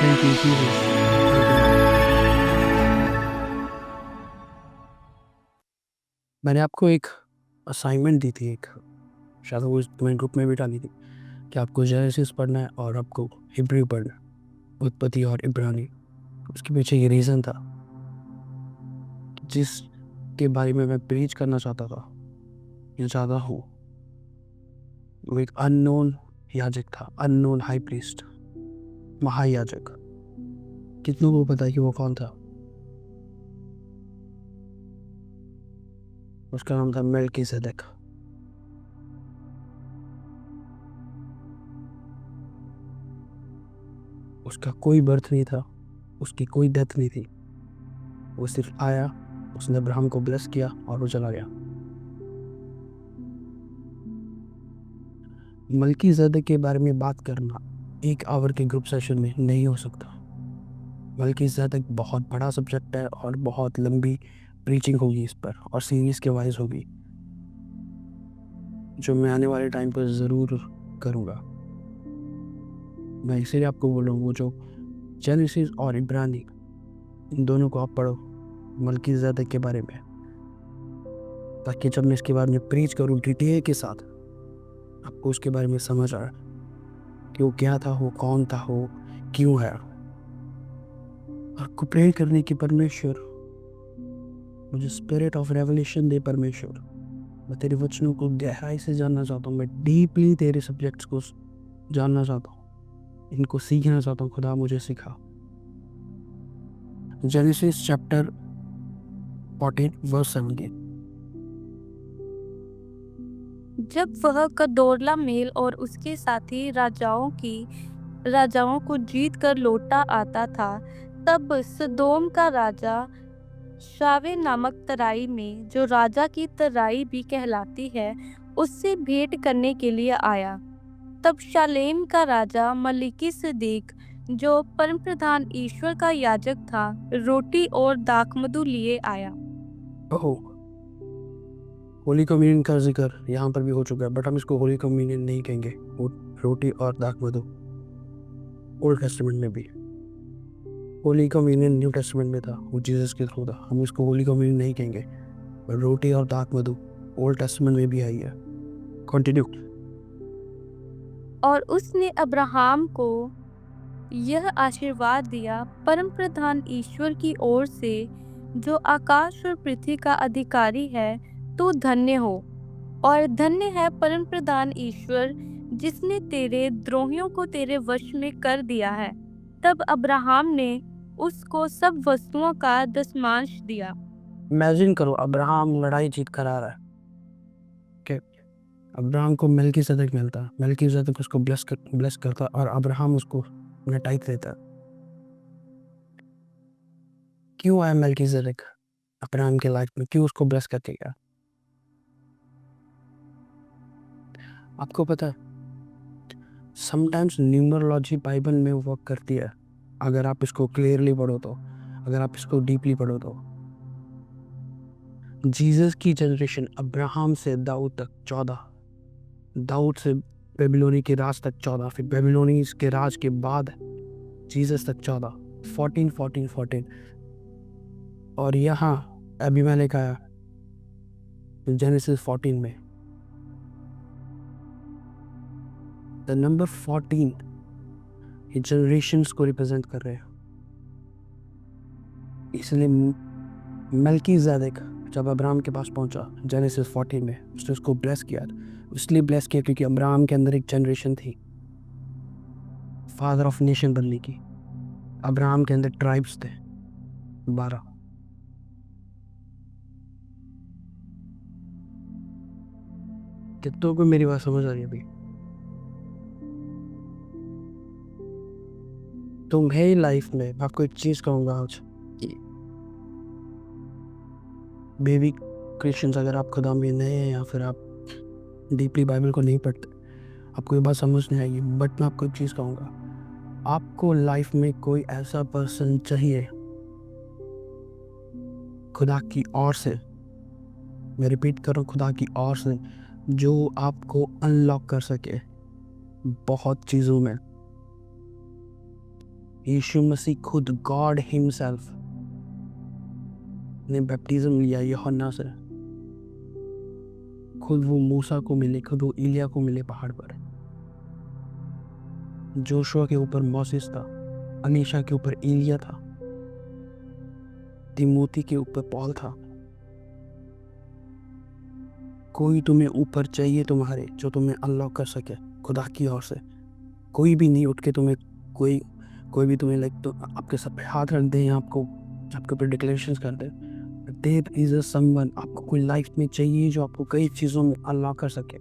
Thank you Jesus, thank you Lord. मैंने आपको एक असाइनमेंट दी थी, एक शायद वो तुम्हें ग्रुप में भी डाली थी कि आपको जेनेसिस पढ़ना है और आपको हिब्रू पढ़ना है, उत्पत्ति और इब्रानी। उसके पीछे ये रीज़न था, जिस के बारे में मैं प्रीच करना चाहता था या चाहता हूँ, वो एक अननोन याजक था, अननोन हाई प्रीस्ट, महायाजक। कितनों को पता है कि वो कौन था? उसका नाम था मेल्कीसेदेक। उसका कोई बर्थ नहीं था, उसकी कोई डेथ नहीं थी। वो सिर्फ आया, उसने अब्राहम को ब्लेस किया और वो चला गया। मल्कीसेदेक के बारे में बात करना एक आवर के ग्रुप सेशन में नहीं हो सकता। मल्कीसेदेक बहुत बड़ा सब्जेक्ट है और बहुत लंबी प्रीचिंग होगी इस पर, और सीरीज के वाइज होगी, जो मैं आने वाले टाइम पर ज़रूर करूँगा। मैं इसीलिए आपको बोल रहा हूँ, वो जो जेनेसिस और इब्रानी, इन दोनों को आप पढ़ो मल्कीसेदेक के बारे में, ताकि जब मैं इसके बारे में प्रीच करूँ डिटेल के साथ, आपको उसके बारे में समझ आए कि वो क्या था, वो कौन था, वो क्यों है। आपको प्रे करने की परमेश्वर, मुझे स्पिरिट ऑफ रेवलेशन दे परमेश्वर। मैं तेरे वचनों को गहराई से जानना चाहता हूँ, मैं डीपली तेरे सब्जेक्ट्स को जानना चाहता हूँ, इनको सीखना चाहता हूँ। खुदा मुझे सिखा। Genesis chapter 14 verse 17। जब वह कदोर्लामेल और उसके साथी राजाओं को जीत कर लौटा आता था, तब सदोम का राजा शावे नामक तराई में, जो राजा की तराई भी कहलाती है, उससे भेंट करने के लिए आया। तब शालेम का राजा मलिकिसदेक, जो परमप्रधान ईश्वर का याजक था, रोटी और दाखमधु लिए आया। ओह, होली कम्युनियन का जिक्र यहाँ पर भी हो चुका है, बट हम इसको होली कम्युनियन नहीं कहेंगे। वो रोटी और दाखमधु ओल्ड टेस्टामेंट में भी, होली कम्युनियन न्यू टेस्टामेंट में था, वो जीसस के थ्रू था। हम इसको होली कम्युनियन नहीं कहेंगे, पर रोटी और दाखमधु ओल्ड टेस्टामेंट में भी आई है। कंटिन्यू। और उसने अब्राहम को यह आशीर्वाद दिया, परमप्रधान ईश्वर की ओर से, जो आकाश और पृथ्वी का अधिकारी है, तू धन्य हो, और धन्य है परमप्रधान ईश्वर, जिसने तेरे द्रोहियों को तेरे वश में कर दिया है। तब अब्राहम ने उसको सब वस्तुओं का दशमांश दिया। इमेजिन करो, अब्राहम लड़ाई जीत कर आ रहा है, कि अब्राहम को मेल्कीसेदेक मिलता, मेल्कीसेदेक उसको ब्लेस करता, और अब्राहम उसको अपना टाइप देता। क्यों आया मेल्कीसेदेक अब्राहम के लाइफ में? क्यों उसको ब्लेस करके गया? आपको पता है, समटाइम्स न्यूमरोलॉजी बाइबल में वर्क करती है, अगर आप इसको क्लियरली पढ़ो तो, अगर आप इसको डीपली पढ़ो तो। जीसस की जनरेशन अब्राहम से दाऊद तक 14, दाऊद से बेबीलोनी के राज तक 14, फिर बेबीलोनी के राज के बाद जीसस तक 14, 14 14 14। और यहाँ अबीमेलेक आया जेनेसिस 14 में। द नंबर 14 ये जनरेशन्स को रिप्रेजेंट कर रहे हैं। इसलिए मेल्कीसेदेक जब अब्राहम के पास पहुंचा जेनेसिस 14 में, उसने उसको ब्लेस किया। इसलिए ब्लेस किया क्योंकि अब्राहम के अंदर एक जनरेशन थी फादर ऑफ नेशन बनने की। अब्राहम के अंदर ट्राइब्स थे 12। कितनों को मेरी बात समझ आ रही है अभी? तुम्हें लाइफ में आपको एक चीज कहूंगा आज, बेबी क्रिश्चियंस, अगर आप खुदा में नए हैं या फिर आप डीपली बाइबल को नहीं पढ़ते, आपको ये बात समझ नहीं आएगी, बट मैं आपको एक चीज़ कहूँगा। आपको लाइफ में कोई ऐसा पर्सन चाहिए खुदा की ओर से, मैं रिपीट कर रहा हूँ, खुदा की ओर से, जो आपको अनलॉक कर सके बहुत चीज़ों में। यीशु मसीह खुद गॉड हिमसेल्फ ने बैप्टिज्म लिया यूहन्ना से। खुद वो मूसा को मिले, खुद वो एलिया को मिले पहाड़ पर। जोशुआ के ऊपर मोसेस था, अनीशा के ऊपर एलिया था, तिमोथी के ऊपर पॉल था। कोई तुम्हें ऊपर चाहिए तुम्हारे, जो तुम्हें अनलॉक कर सके खुदा की ओर से। कोई भी नहीं उठ के तुम्हें, कोई भी तुम्हें लाइक तो आपके सर पे हाथ रख दे या आपके ऊपर डिक्लेरेशंस कर दे। देयर इज अ समवन, आपको कोई लाइफ में चाहिए जो आपको कई चीज़ों में अनलॉक कर सके।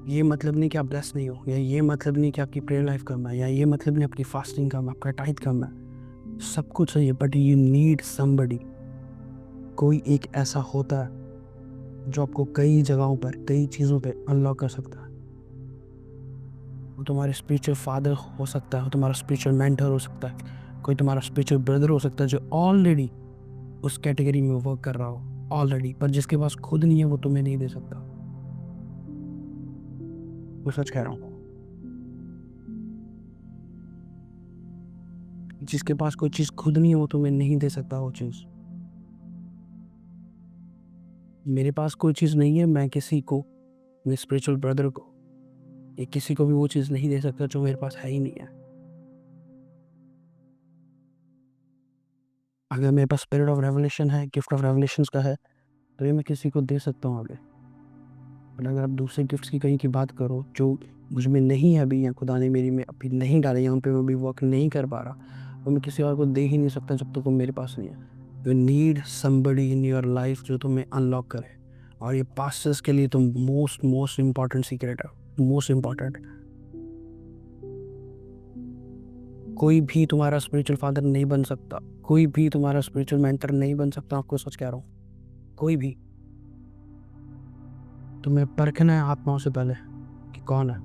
ये मतलब नहीं कि आप ब्लेस नहीं हो, या ये मतलब नहीं कि आपकी प्रेयर लाइफ कम है, या ये मतलब नहीं आपकी फास्टिंग कम है, आपका टाइट कम है। सब कुछ सही है, बट यू नीड समबडी। कोई एक ऐसा होता है जो आपको कई जगहों पर, कई चीज़ों पे अनलॉक कर सकता है। वो तुम्हारे स्पिरिचुअल फादर हो सकता है, वो तुम्हारा स्पिरिचुअल मेंटर हो सकता है, कोई तुम्हारा स्पिरिचुअल ब्रदर हो सकता है जो ऑलरेडी उस कैटेगरी में वर्क कर रहा हो ऑलरेडी, पर जिसके पास खुद नहीं है वो तुम्हें नहीं दे सकता। वो सच कह रहा हूँ। जिसके पास कोई चीज़ खुद नहीं है वो तुम्हें नहीं दे सकता वो चीज़। मेरे पास कोई चीज़ नहीं है, मैं किसी को, मेरे स्पिरिचुअल ब्रदर को, या किसी को भी वो चीज़ नहीं दे सकता जो मेरे पास है ही नहीं है। अगर मेरे पास स्पिरिट ऑफ रेवलेशन है, गिफ्ट ऑफ रेवलेशंस का है, तो ये मैं किसी को दे सकता हूँ आगे। पर अगर आप दूसरे गिफ्ट्स की कहीं की बात करो जो मुझ में नहीं है अभी, या खुदा ने मेरी में अभी नहीं डाले, यहाँ पे मैं अभी वर्क नहीं कर पा रहा, वो मैं किसी और को दे ही नहीं सकता जब तक वो मेरे पास नहीं है। You need somebody in your life जो तुम्हें अनलॉक करे। और ये पास्टर्स के लिए तो मोस्ट इम्पॉर्टेंट सीक्रेट है, मोस्ट इम्पॉर्टेंट। कोई भी तुम्हारा स्पिरिचुअल फादर नहीं बन सकता, कोई भी तुम्हारा स्पिरिचुअल मेंटर नहीं बन सकता, आपको सच कह रहा हूँ। कोई भी। तुम्हें परखना है आत्माओं से पहले कि कौन है,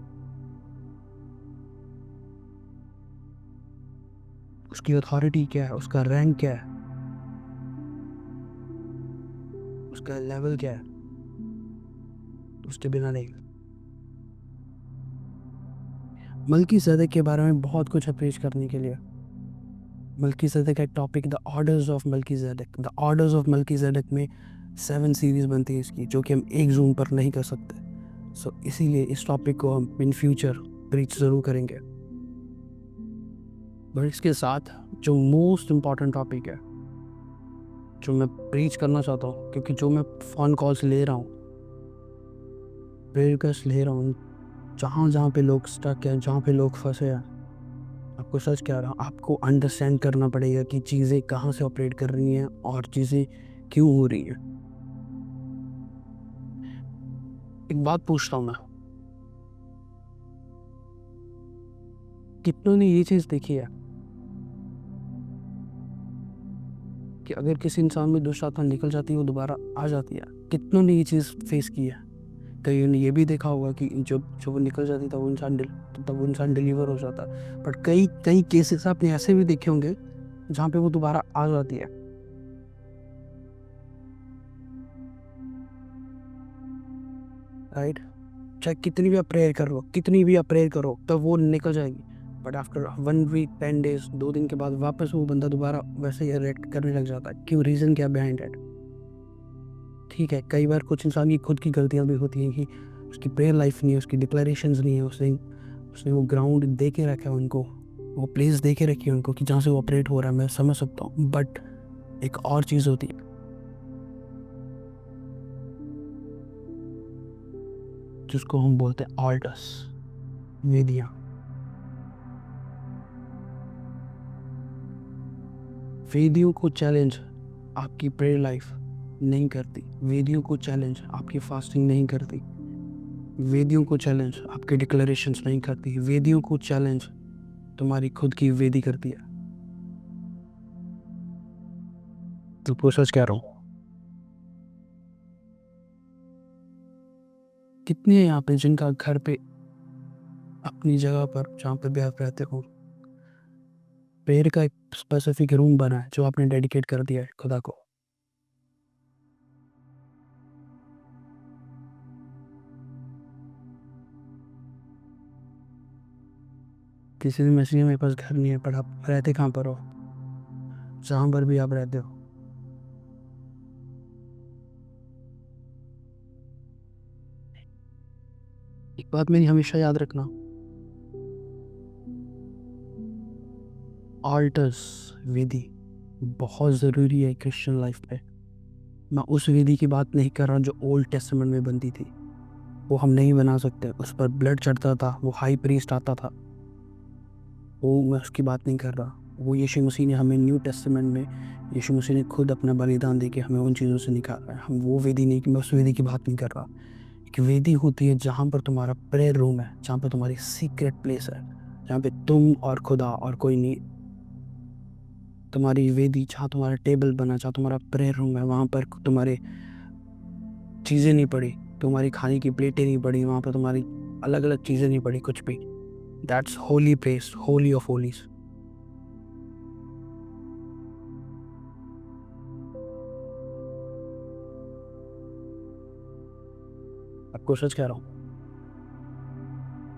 उसकी अथॉरिटी क्या है, उसका रैंक क्या है, उसका लेवल क्या है। उसके बिना नहीं। मल्कीसेदेक के बारे में बहुत कुछ है पेश करने के लिए। मल्कीसेदेक का एक topic, the orders of Melchizedek. The orders of Melchizedek में 7 सीरीज बनती है इसकी, जो कि हम एक जूम पर नहीं कर सकते। सो इसीलिए इस टॉपिक को हम इन फ्यूचर प्रीच ज़रूर करेंगे। बट इसके साथ जो मोस्ट इम्पॉर्टेंट टॉपिक है जो मैं प्रीच करना चाहता हूँ, क्योंकि जो मैं फ़ोन कॉल्स ले रहा हूँ, प्रेयर रिक्वेस्ट ले रहा हूँ, जहाँ जहाँ पे लोग स्टक हैं, जहाँ पे लोग फंसे हैं, आपको सच कह रहा हूँ, आपको अंडरस्टैंड करना पड़ेगा कि चीज़ें कहाँ से ऑपरेट कर रही हैं और चीज़ें क्यों हो रही हैं। एक बात पूछता हूँ मैं, कितनों ने ये चीज़ देखी है कि अगर किसी इंसान में दुष्ट आत्मा निकल जाती है वो दोबारा आ जाती है? कितनों ने ये चीज़ फेस की है? कईयों ने ये भी देखा होगा कि जब वो निकल जाती तब वो इंसान डिलीवर हो जाता। बट कई कई केसेस आपने ऐसे भी देखे होंगे जहाँ पे वो दोबारा आ जाती है। राइट? चाहे कितनी भी आप प्रेयर करो तब वो निकल जाएगी। बट आफ्टर 1 वीक 10 डेज, 2 दिन के बाद वापस वो बंदा दोबारा वैसे ही रिएक्ट करने लग जाता है। क्यों? रीज़न क्या बिहाइंड इट? ठीक है, कई बार कुछ इंसान की खुद की गलतियाँ भी होती हैं कि उसकी प्रेयर लाइफ नहीं है, उसकी डिक्लेरेशंस नहीं है, उसने वो ग्राउंड दे के रखा है उनको, वो प्लेस दे के रखी है उनको कि जहाँ से वो ऑपरेट हो रहा है। मैं समझ सकता हूँ, बट एक और चीज़ होती है जिसको हम बोलते हैं ऑल्टर्स, वेदियाँ। वेदियों को चैलेंज आपकी प्रेयर लाइफ नहीं करती, वेदियों को चैलेंज आपकी फास्टिंग नहीं करती, वेदियों को चैलेंज आपके डिक्लेरेशंस नहीं करती, वेदियों को चैलेंज तुम्हारी खुद की वेदी करती है। तो सच कह रहा हूँ। कितने हैं यहाँ पे जिनका घर पे अपनी जगह पर जहाँ पर भी आप रहते हो प्रेयर का एक स्पेसिफिक रूम बना है जो आपने डेडिकेट कर दिया है खुदा को। किसी दिन मैसेज मेरे पास घर नहीं है, पर आप रहते कहाँ पर हो, जहाँ पर भी आप रहते हो। एक बात मेरी हमेशा याद रखना, ऑल्टर्स, वेदी बहुत ज़रूरी है क्रिश्चियन लाइफ पे। मैं उस वेदी की बात नहीं कर रहा जो ओल्ड टेस्टामेंट में बनती थी, वो हम नहीं बना सकते। उस पर ब्लड चढ़ता था, वो हाई प्रीस्ट आता था, वो मैं उसकी बात नहीं कर रहा। वो यीशु मसीह ने हमें न्यू टेस्टामेंट में, यीशु मसीह ने खुद अपना बलिदान दे के हमें उन चीज़ों से निकाला है। हम वो वेदी नहीं, मैं उस वेदी की बात नहीं कर रहा। एक वेदी होती है जहाँ पर तुम्हारा प्रेयर रूम है, जहाँ पर तुम्हारी सीक्रेट प्लेस है, जहाँ पे तुम और खुदा और कोई नहीं। तुम्हारी वेदी जहाँ तुम्हारा टेबल बना, जहाँ तुम्हारा प्रेयर रूम है, वहाँ पर तुम्हारे चीज़ें नहीं पड़ी, तुम्हारी खाने की प्लेटें नहीं पड़ी, वहाँ पर तुम्हारी अलग अलग चीज़ें नहीं पड़ी, कुछ भी। That's holy place, Holi of Holis. आपको सच कह रहा हूँ,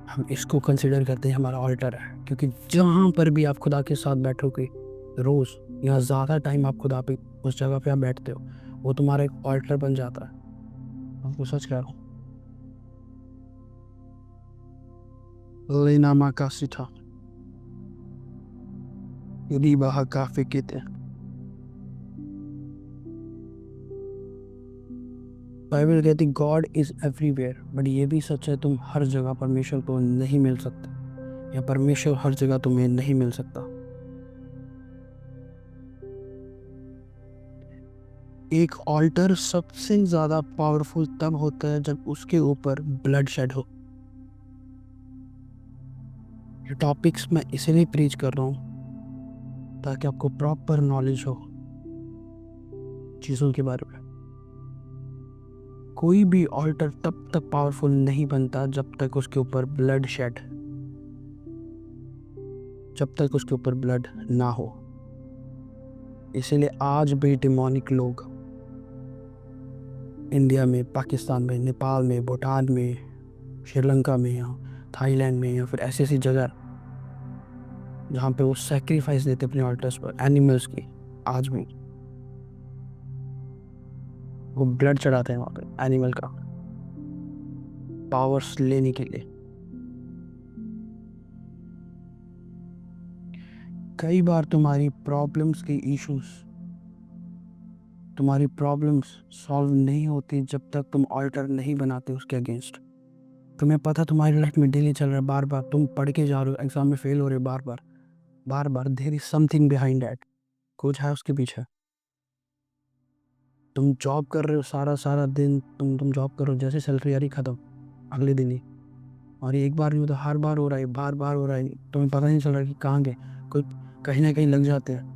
हम इसको कंसिडर करते हैं हमारा ऑल्टर है, क्योंकि जहाँ पर भी आप खुदा के साथ बैठोगे रोज़ या ज़्यादा टाइम आप खुदा पे उस जगह पे आप बैठते हो, वो तुम्हारा एक ऑल्टर बन जाता है। आपको सच कह रहा हूँ। लेना मा कासी था, यदि वह काफी कहते हैं। बाइबल कहती गॉड इज एवरीवेयर, बट ये भी सच है तुम हर जगह परमेश्वर को नहीं मिल सकते, या परमेश्वर हर जगह तुम्हें नहीं मिल सकता। एक ऑल्टर सबसे ज़्यादा पावरफुल तब होता है जब उसके ऊपर ब्लड शेड हो। ये टॉपिक्स मैं इसलिए प्रीच कर रहा हूँ ताकि आपको प्रॉपर नॉलेज हो चीज़ों के बारे में। कोई भी ऑल्टर तब तक पावरफुल नहीं बनता जब तक उसके ऊपर ब्लड शेड, जब तक उसके ऊपर ब्लड ना हो। इसीलिए आज भी डिमोनिक लोग इंडिया में, पाकिस्तान में, नेपाल में, भूटान में, श्रीलंका में, या थाईलैंड में, या फिर ऐसी ऐसी जगह जहाँ पे वो सेक्रीफाइस देते अपने ऑल्टर्स पर एनिमल्स की, आज भी वो ब्लड चढ़ाते हैं वहाँ पे एनिमल का, पावर्स लेने के लिए। कई बार तुम्हारी प्रॉब्लम्स की इश्यूज, तुम्हारी प्रॉब्लम्स सॉल्व नहीं होती जब तक तुम ऑल्टर नहीं बनाते उसके अगेंस्ट। तुम्हें पता तुम्हारी लाइफ में डेली चल रहा है, बार बार तुम पढ़ के जा रहे हो, एग्जाम में फेल हो रहे हो, बार बार बार बार, there is something behind that, कुछ है उसके पीछे। तुम जॉब कर रहे हो सारा सारा दिन, तुम जॉब कर रहे हो, जैसे सैलरी आ रही खत्म अगले दिन ही, और ये एक बार नहीं होता, हर बार हो रहा है, बार बार हो रहा है, तुम्हें पता नहीं चल रहा कि कहाँ गए, कोई कहीं ना कहीं लग जाते हैं।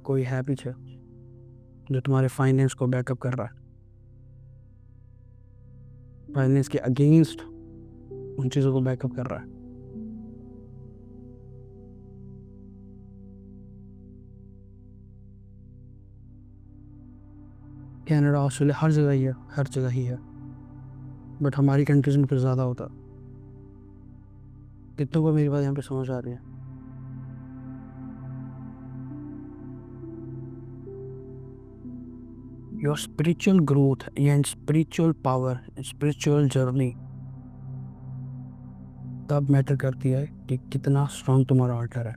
कोई है पीछे जो तुम्हारे फाइनेंस को बैकअप कर रहा है, फाइनेंस के अगेंस्ट उन चीज़ों को बैकअप कर रहा है। कनाडा, ऑस्ट्रेलिया, हर जगह ही है, हर जगह ही है, बट हमारी कंट्रीज में फिर ज़्यादा होता। कितनों को मेरी बात यहाँ पे समझ आ रही है? Your spiritual growth and spiritual power, spiritual journey तब मैटर करती है कि कितना स्ट्रांग तुम्हारा ऑल्टर है,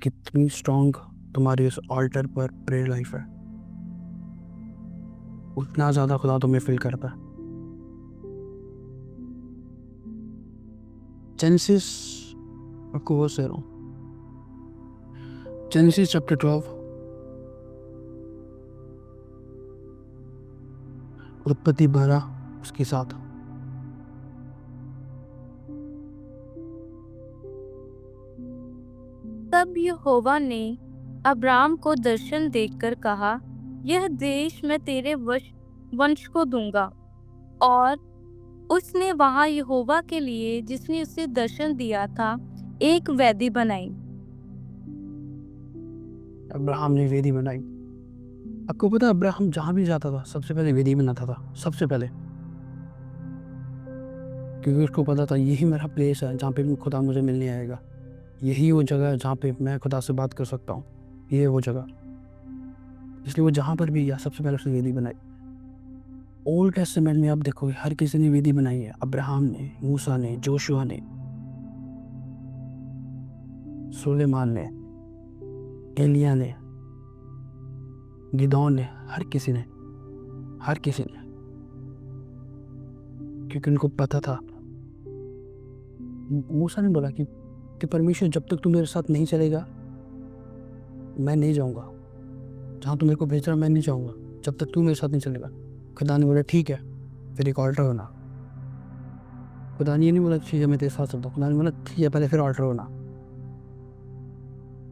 कितनी स्ट्रांग तुम्हारी उस ऑल्टर पर प्रेयर लाइफ है, उतना ज़्यादा खुदा तुम्हें फील करता है। जेनेसिस, आपको वो से रहा हूँ, जेनेसिस चैप्टर 12, उत्पत्ति 12 उसके साथ। तब यहोवा ने अब्राम को दर्शन देकर कहा, यह देश मैं तेरे वंश को दूंगा। और उसने वहां यहोवा के लिए, जिसने उसे दर्शन दिया था, एक वेदी बनाई। अब्राहम ने वेदी बनाई। आपको पता है अब्राहम जहाँ भी जाता था सबसे पहले वेदी बनाता था, सबसे पहले। क्योंकि उसको पता था यही मेरा प्लेस है जहाँ पे खुदा मुझे मिलने आएगा, यही वो जगह है जहाँ पे मैं खुदा से बात कर सकता हूँ, ये है वो जगह। इसलिए वो जहाँ पर भी गया सबसे पहले उसने वेदी बनाई। ओल्ड टेस्टामेंट में आप देखोगे हर किसी ने वेदी बनाई है, अब्राहम ने, मूसा ने, जोशुआ ने, सुलेमान ने, एलिया ने, गिदौन ने, हर किसी ने, क्योंकि उनको पता था। मूसा ने बोला कि परमेश्वर जब तक तू मेरे साथ नहीं चलेगा मैं नहीं जाऊँगा, जहाँ तू मेरे को भेज रहा मैं नहीं जाऊँगा जब तक तू मेरे साथ नहीं चलेगा। खुदा ने बोला ठीक है, फिर एक ऑल्टर होना। खुदा ने ये नहीं बोला ठीक है मैं तेरे साथ चलता हूँ, खुदा ने बोला ठीक है पहले फिर ऑल्टर होना।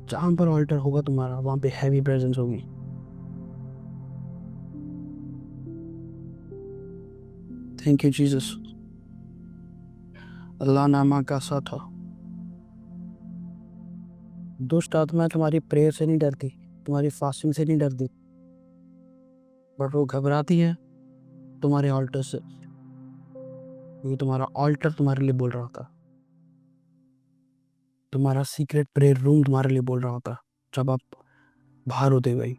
जहाँ पर ऑल्टर होगा तुम्हारा वहाँ पे हैवी प्रेजेंस होगी। Thank you Jesus. अल्लाह नामा का साथ हो। दुष्ट आत्मा तुम्हारी प्रेयर से नहीं डरती, तुम्हारी फास्टिंग से नहीं डरती, बट वो घबराती है तुम्हारे ऑल्टर से, क्योंकि तुम्हारा ऑल्टर तुम्हारे लिए बोल रहा होता, तुम्हारा सीक्रेट प्रेयर रूम तुम्हारे लिए बोल रहा होता जब आप बाहर होते भाई।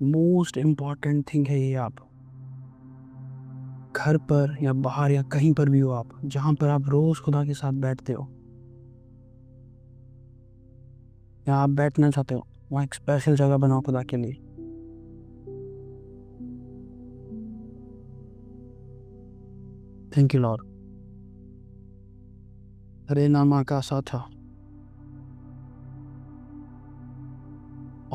मोस्ट इम्पॉर्टेंट थिंग है ये। आप घर पर या बाहर या कहीं पर भी हो, आप जहाँ पर आप रोज खुदा के साथ बैठते हो या आप बैठना चाहते हो, वहाँ एक स्पेशल जगह बनाओ खुदा के लिए। Thank you Lord. अरे नामा का साथ।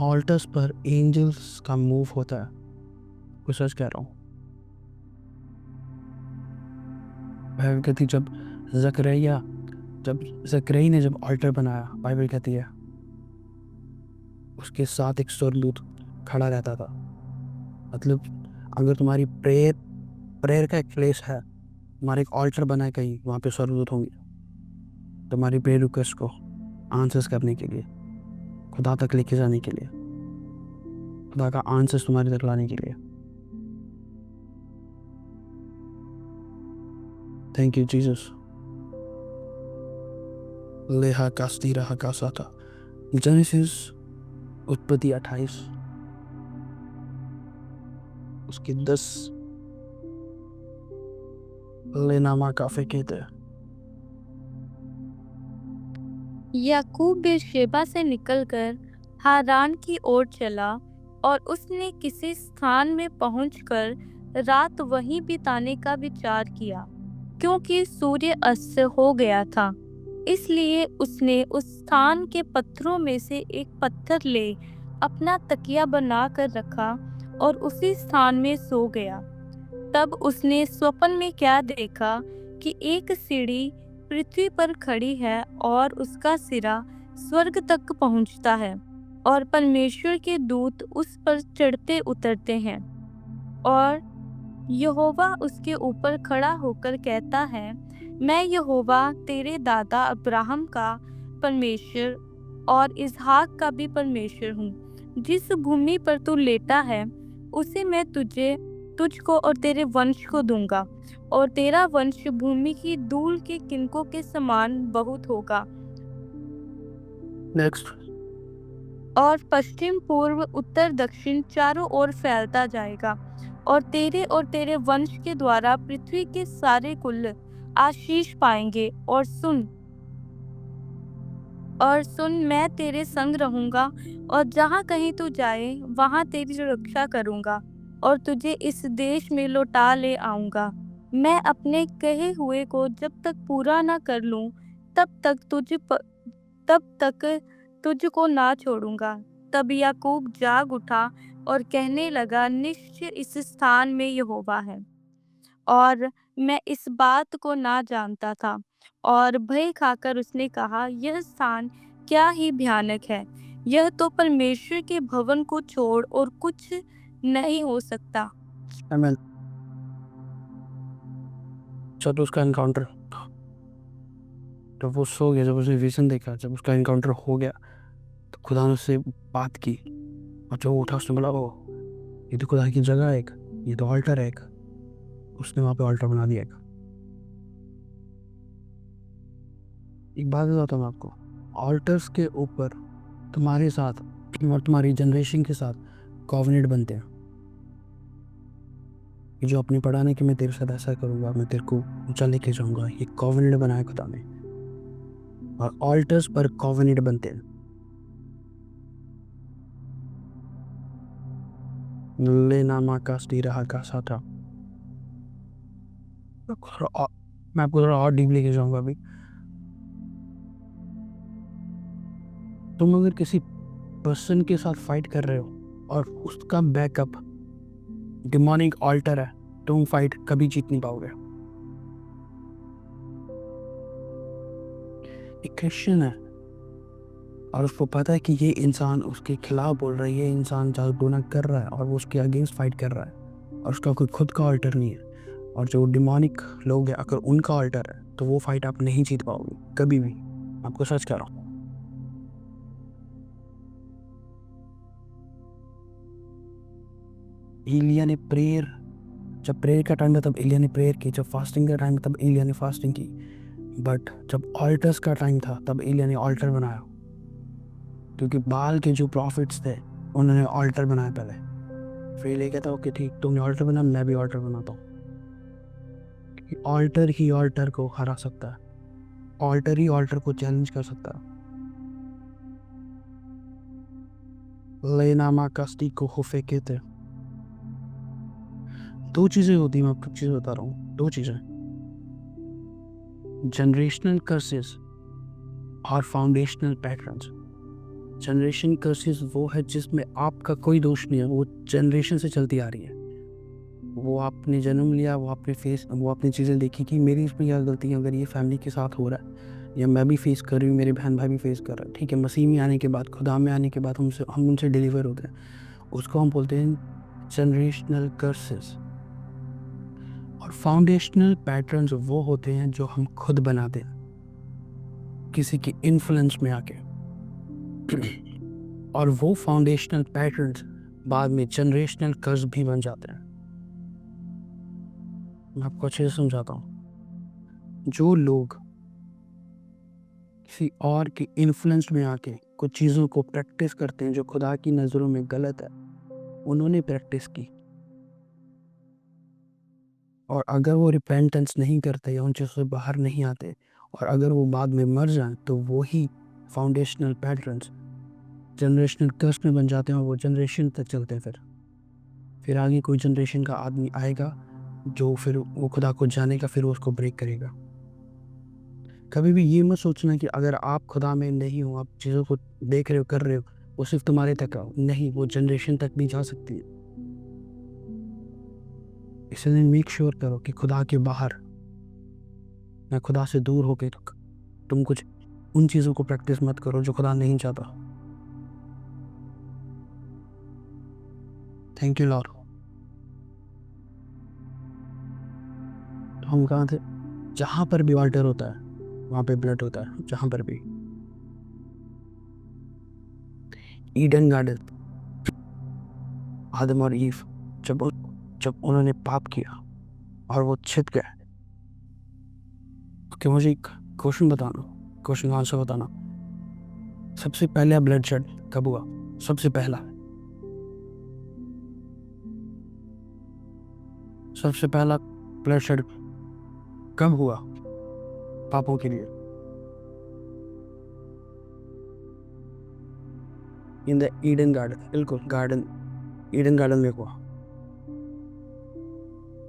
ऑल्टर्स पर एंजल्स का मूव होता है, कुछ सच कह रहा हूँ। बाइबल कहती जब जकरई ने जब ऑल्टर बनाया, बाइबल कहती है उसके साथ एक स्वर्गदूत खड़ा रहता था। मतलब अगर तुम्हारी प्रेयर का एक प्लेस है, तुम्हारा एक ऑल्टर बना है कहीं, वहाँ पे स्वर्गदूत होंगे तुम्हारी प्रेयर रिक्वेस्ट को आंसर्स करने के लिए, खुदा तक लेके जाने के लिए, खुदा का आंसर्स तुम्हारे तक लाने के लिए। Thank you Jesus. लेहा कास्ती रहा कासा था। जेनेसिस उत्पत्ति 28 उसके 10 लेनामा काफे कहते हैं। याकूब बेर्शेबा से निकलकर हारान की ओर चला और उसने किसी स्थान में पहुंचकर रात वहीं बिताने का विचार किया, क्योंकि सूर्य अस्त हो गया था। इसलिए उसने उस स्थान के पत्थरों में से एक पत्थर ले अपना तकिया बनाकर रखा और उसी स्थान में सो गया। तब उसने स्वप्न में क्या देखा कि एक सीढ़ी पृथ्वी पर खड़ी है और उसका सिरा स्वर्ग तक पहुंचता है और परमेश्वर के दूत उस पर चढ़ते उतरते हैं। और यहोवा उसके ऊपर खड़ा होकर कहता है, मैं यहोवा तेरे दादा अब्राहम का परमेश्वर और इसहाक का भी परमेश्वर हूँ। जिस भूमि पर तू लेटा है उसे मैं तुझको और तेरे वंश को दूंगा, और तेरा वंश भूमि की धूल के किनकों के समान बहुत होगा। नेक्स्ट। और पश्चिम पूर्व उत्तर दक्षिण चारों ओर फैलता जाएगा, और तेरे वंश के द्वारा पृथ्वी के सारे कुल आशीष पाएंगे। और सुन, मैं तेरे संग रहूंगा, और जहाँ कहीं तू जाए वहाँ तेरी रक्षा करूंगा, और तुझे इस देश में लौटा ले आऊंगा। मैं अपने कहे हुए को जब तक पूरा न कर लूं, तब तक तुझको ना छोड़ूंगा। तब याकूब जाग उठा और कहने लगा, निश्चय इस स्थान में यहोवा है, और मैं इस बात को ना जानता था। और भय खाकर उसने कहा, यह स्थान क्या ही भयानक है, यह तो परमेश्वर के भवन को छोड़ और कुछ नहीं हो सकता। आमीन। जब उसका एनकाउंटर, जब वो सो गया, जब उसने विजन देखा, जब उसका एनकाउंटर हो गया तो खुदा ने उससे बात की, और जब वो उठा उसने बोला ओ ये तो खुदा की जगह है, एक ये तो ऑल्टर है एक, उसने वहाँ पे ऑल्टर बना दिया एक बात बताता हूँ आपको, ऑल्टर्स के ऊपर तुम्हारे साथ और तुम्हारी जनरेशन के साथ कॉवेनेंट बनते हैं। ये जो अपनी पढ़ाने कि मैं तेरे साथ ऐसा करूँगा, मैं तेरे को ऊंचा लेके जाऊँगा, ये कॉवेनेंट बनाया खुदा ने। और ऑल्टर्स पर कॉवेनेंट बनते हैं। लेना मा कास्टी रहा कासा था। मैं आपको थोड़ा और डीप लेके जाऊँगा अभी। तुम अगर किसी पर्सन के साथ फाइट कर रहे हो और उसका बैकअप डिमोनिक ऑल्टर है, तुम फाइट कभी जीत नहीं पाओगे। एक क्रिश्चियन है और उसको पता है कि ये इंसान उसके खिलाफ बोल रहा है, ये इंसान जादू कर रहा है और वो उसके अगेंस्ट फाइट कर रहा है और उसका कोई खुद का ऑल्टर नहीं है। और जो डिमोनिक लोग हैं, अगर उनका ऑल्टर है तो वो फाइट आप नहीं जीत पाओगे कभी भी। आपको सच कह रहा हूँ। एलिया ने प्रेयर, जब प्रेयर का टाइम था तब एलिया ने प्रेयर की, जब फास्टिंग का टाइम था तब एलिया ने फास्टिंग की। बट जब ऑल्टर्स का टाइम था तब एलिया ने ऑल्टर बनाया, क्योंकि बाल के जो प्रॉफिट्स थे उन्होंने ऑल्टर बनाया पहले। फिर एलिया कहता ओके ठीक, तुमने ऑल्टर बना, मैं भी ऑल्टर बनाता हूँ। ऑल्टर ही ऑल्टर को हरा सकता है, ऑल्टर ही ऑल्टर को चैलेंज कर सकता है। लेनामा कास्टी को हुफे कहते हैं। दो चीज़ें होती हैं, मैं आपको चीज़ बता रहा हूँ, दो चीज़ें, जनरेशनल कर्सेस और फाउंडेशनल पैटर्न्स। जनरेशन कर्सेस वो है जिसमें आपका कोई दोष नहीं है, वो जनरेशन से चलती आ रही है। वो आपने जन्म लिया, वो आपने चीज़ें देखी कि मेरी इसमें क्या गलती है। अगर ये फैमिली के साथ हो रहा है या मैं भी फेस कर रही हूँ, मेरे बहन भाई भी फेस कर रहा है, ठीक है, मसीह में आने के बाद, खुदा में आने के बाद हम उनसे डिलीवर होते हैं, उसको हम बोलते हैं जनरेशनल कर्सेस। और फाउंडेशनल पैटर्न्स वो होते हैं जो हम खुद बनाते हैं किसी के इन्फ्लुएंस में आके। और वो फाउंडेशनल पैटर्न्स बाद में जनरेशनल कर्ज भी बन जाते हैं। मैं आपको अच्छे से समझाता हूँ। जो लोग किसी और के इन्फ्लुएंस में आके कुछ चीज़ों को प्रैक्टिस करते हैं जो खुदा की नज़रों में गलत है, उन्होंने प्रैक्टिस की, और अगर वो रिपेंटेंस नहीं करते या उन चीज़ों से बाहर नहीं आते और अगर वो बाद में मर जाएं, तो वही फाउंडेशनल पैटर्न्स जनरेशनल कर्स में बन जाते हैं और वो जनरेशन तक चलते हैं। फिर आगे कोई जनरेशन का आदमी आएगा जो फिर वो खुदा को जानेगा, फिर वो उसको ब्रेक करेगा। कभी भी ये मत सोचना कि अगर आप खुदा में नहीं हो, आप चीज़ों को देख रहे हो, कर रहे हो, वो सिर्फ तुम्हारे तक हो, नहीं, वो जनरेशन तक भी जा सकती है। इसलिए मेक श्योर करो कि खुदा के बाहर, मैं खुदा से दूर होके तुम कुछ उन चीज़ों को प्रैक्टिस मत करो जो खुदा नहीं चाहता। Thank you Lord. हम कहाँ थे? जहाँ पर भी ऑल्टर होता है वहाँ पे ब्लड होता है। जहाँ पर भी ईडन गार्डन, आदम और ईव जब उन्होंने पाप किया और वो छिप गए, कि मुझे एक क्वेश्चन बताना, क्वेश्चन का आंसर बताना। सबसे पहले ब्लड शेड कब हुआ? सबसे पहला ब्लड शेड कब हुआ पापों के लिए? In the Eden garden. बिल्कुल, ईडन गार्डन में हुआ।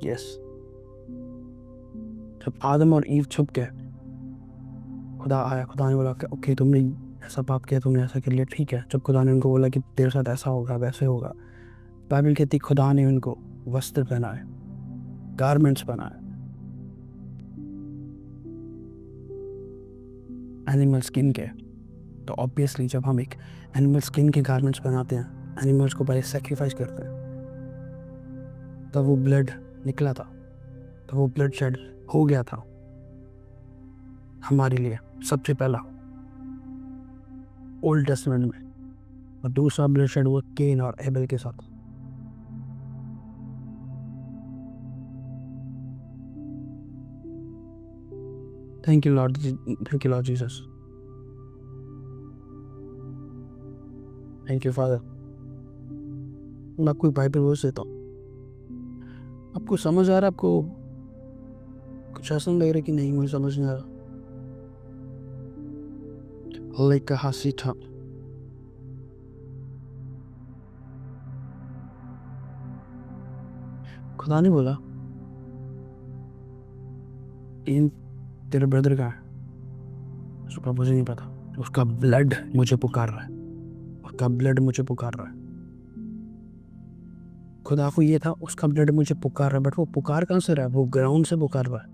यस, जब आदम और ईव छुप गए, खुदा आया, खुदा ने बोला कि ओके तुमने ऐसा पाप किया, तुमने ऐसा कर लिया, ठीक है। जब खुदा ने उनको बोला कि तेरे साथ ऐसा होगा, वैसे होगा, बाइबल कहती खुदा ने उनको वस्त्र पहनाए, गारमेंट्स बनाए, एनिमल स्किन के। तो ऑब्वियसली जब हम एक एनिमल स्किन के गारमेंट्स बनाते हैं, एनिमल्स को पहले सेक्रीफाइस करते हैं, तब वो ब्लड निकला था, तो वो ब्लड शेड हो गया था हमारे लिए सबसे पहला ओल्ड टेस्टामेंट में। और दूसरा ब्लड शेड हुआ केन और एबेल के साथ। Thank you Lord, thank you Lord Jesus, thank you father. मैं आपको बाइबल वर्स देता हूँ, आपको समझ आ रहा है? आपको कुछ ऐसा लग रहा है कि नहीं मुझे समझ नहीं आ रहा? लेका हासी था, खुदा ने बोला इन तेरे ब्रदर का है, उसका मुझे नहीं पता, उसका ब्लड मुझे पुकार रहा है, उसका ब्लड मुझे पुकार रहा है। खुदा को ये था उसका ब्लड मुझे पुकार रहा है, बट वो पुकार कहाँ से रहा है? वो ग्राउंड से पुकार रहा है,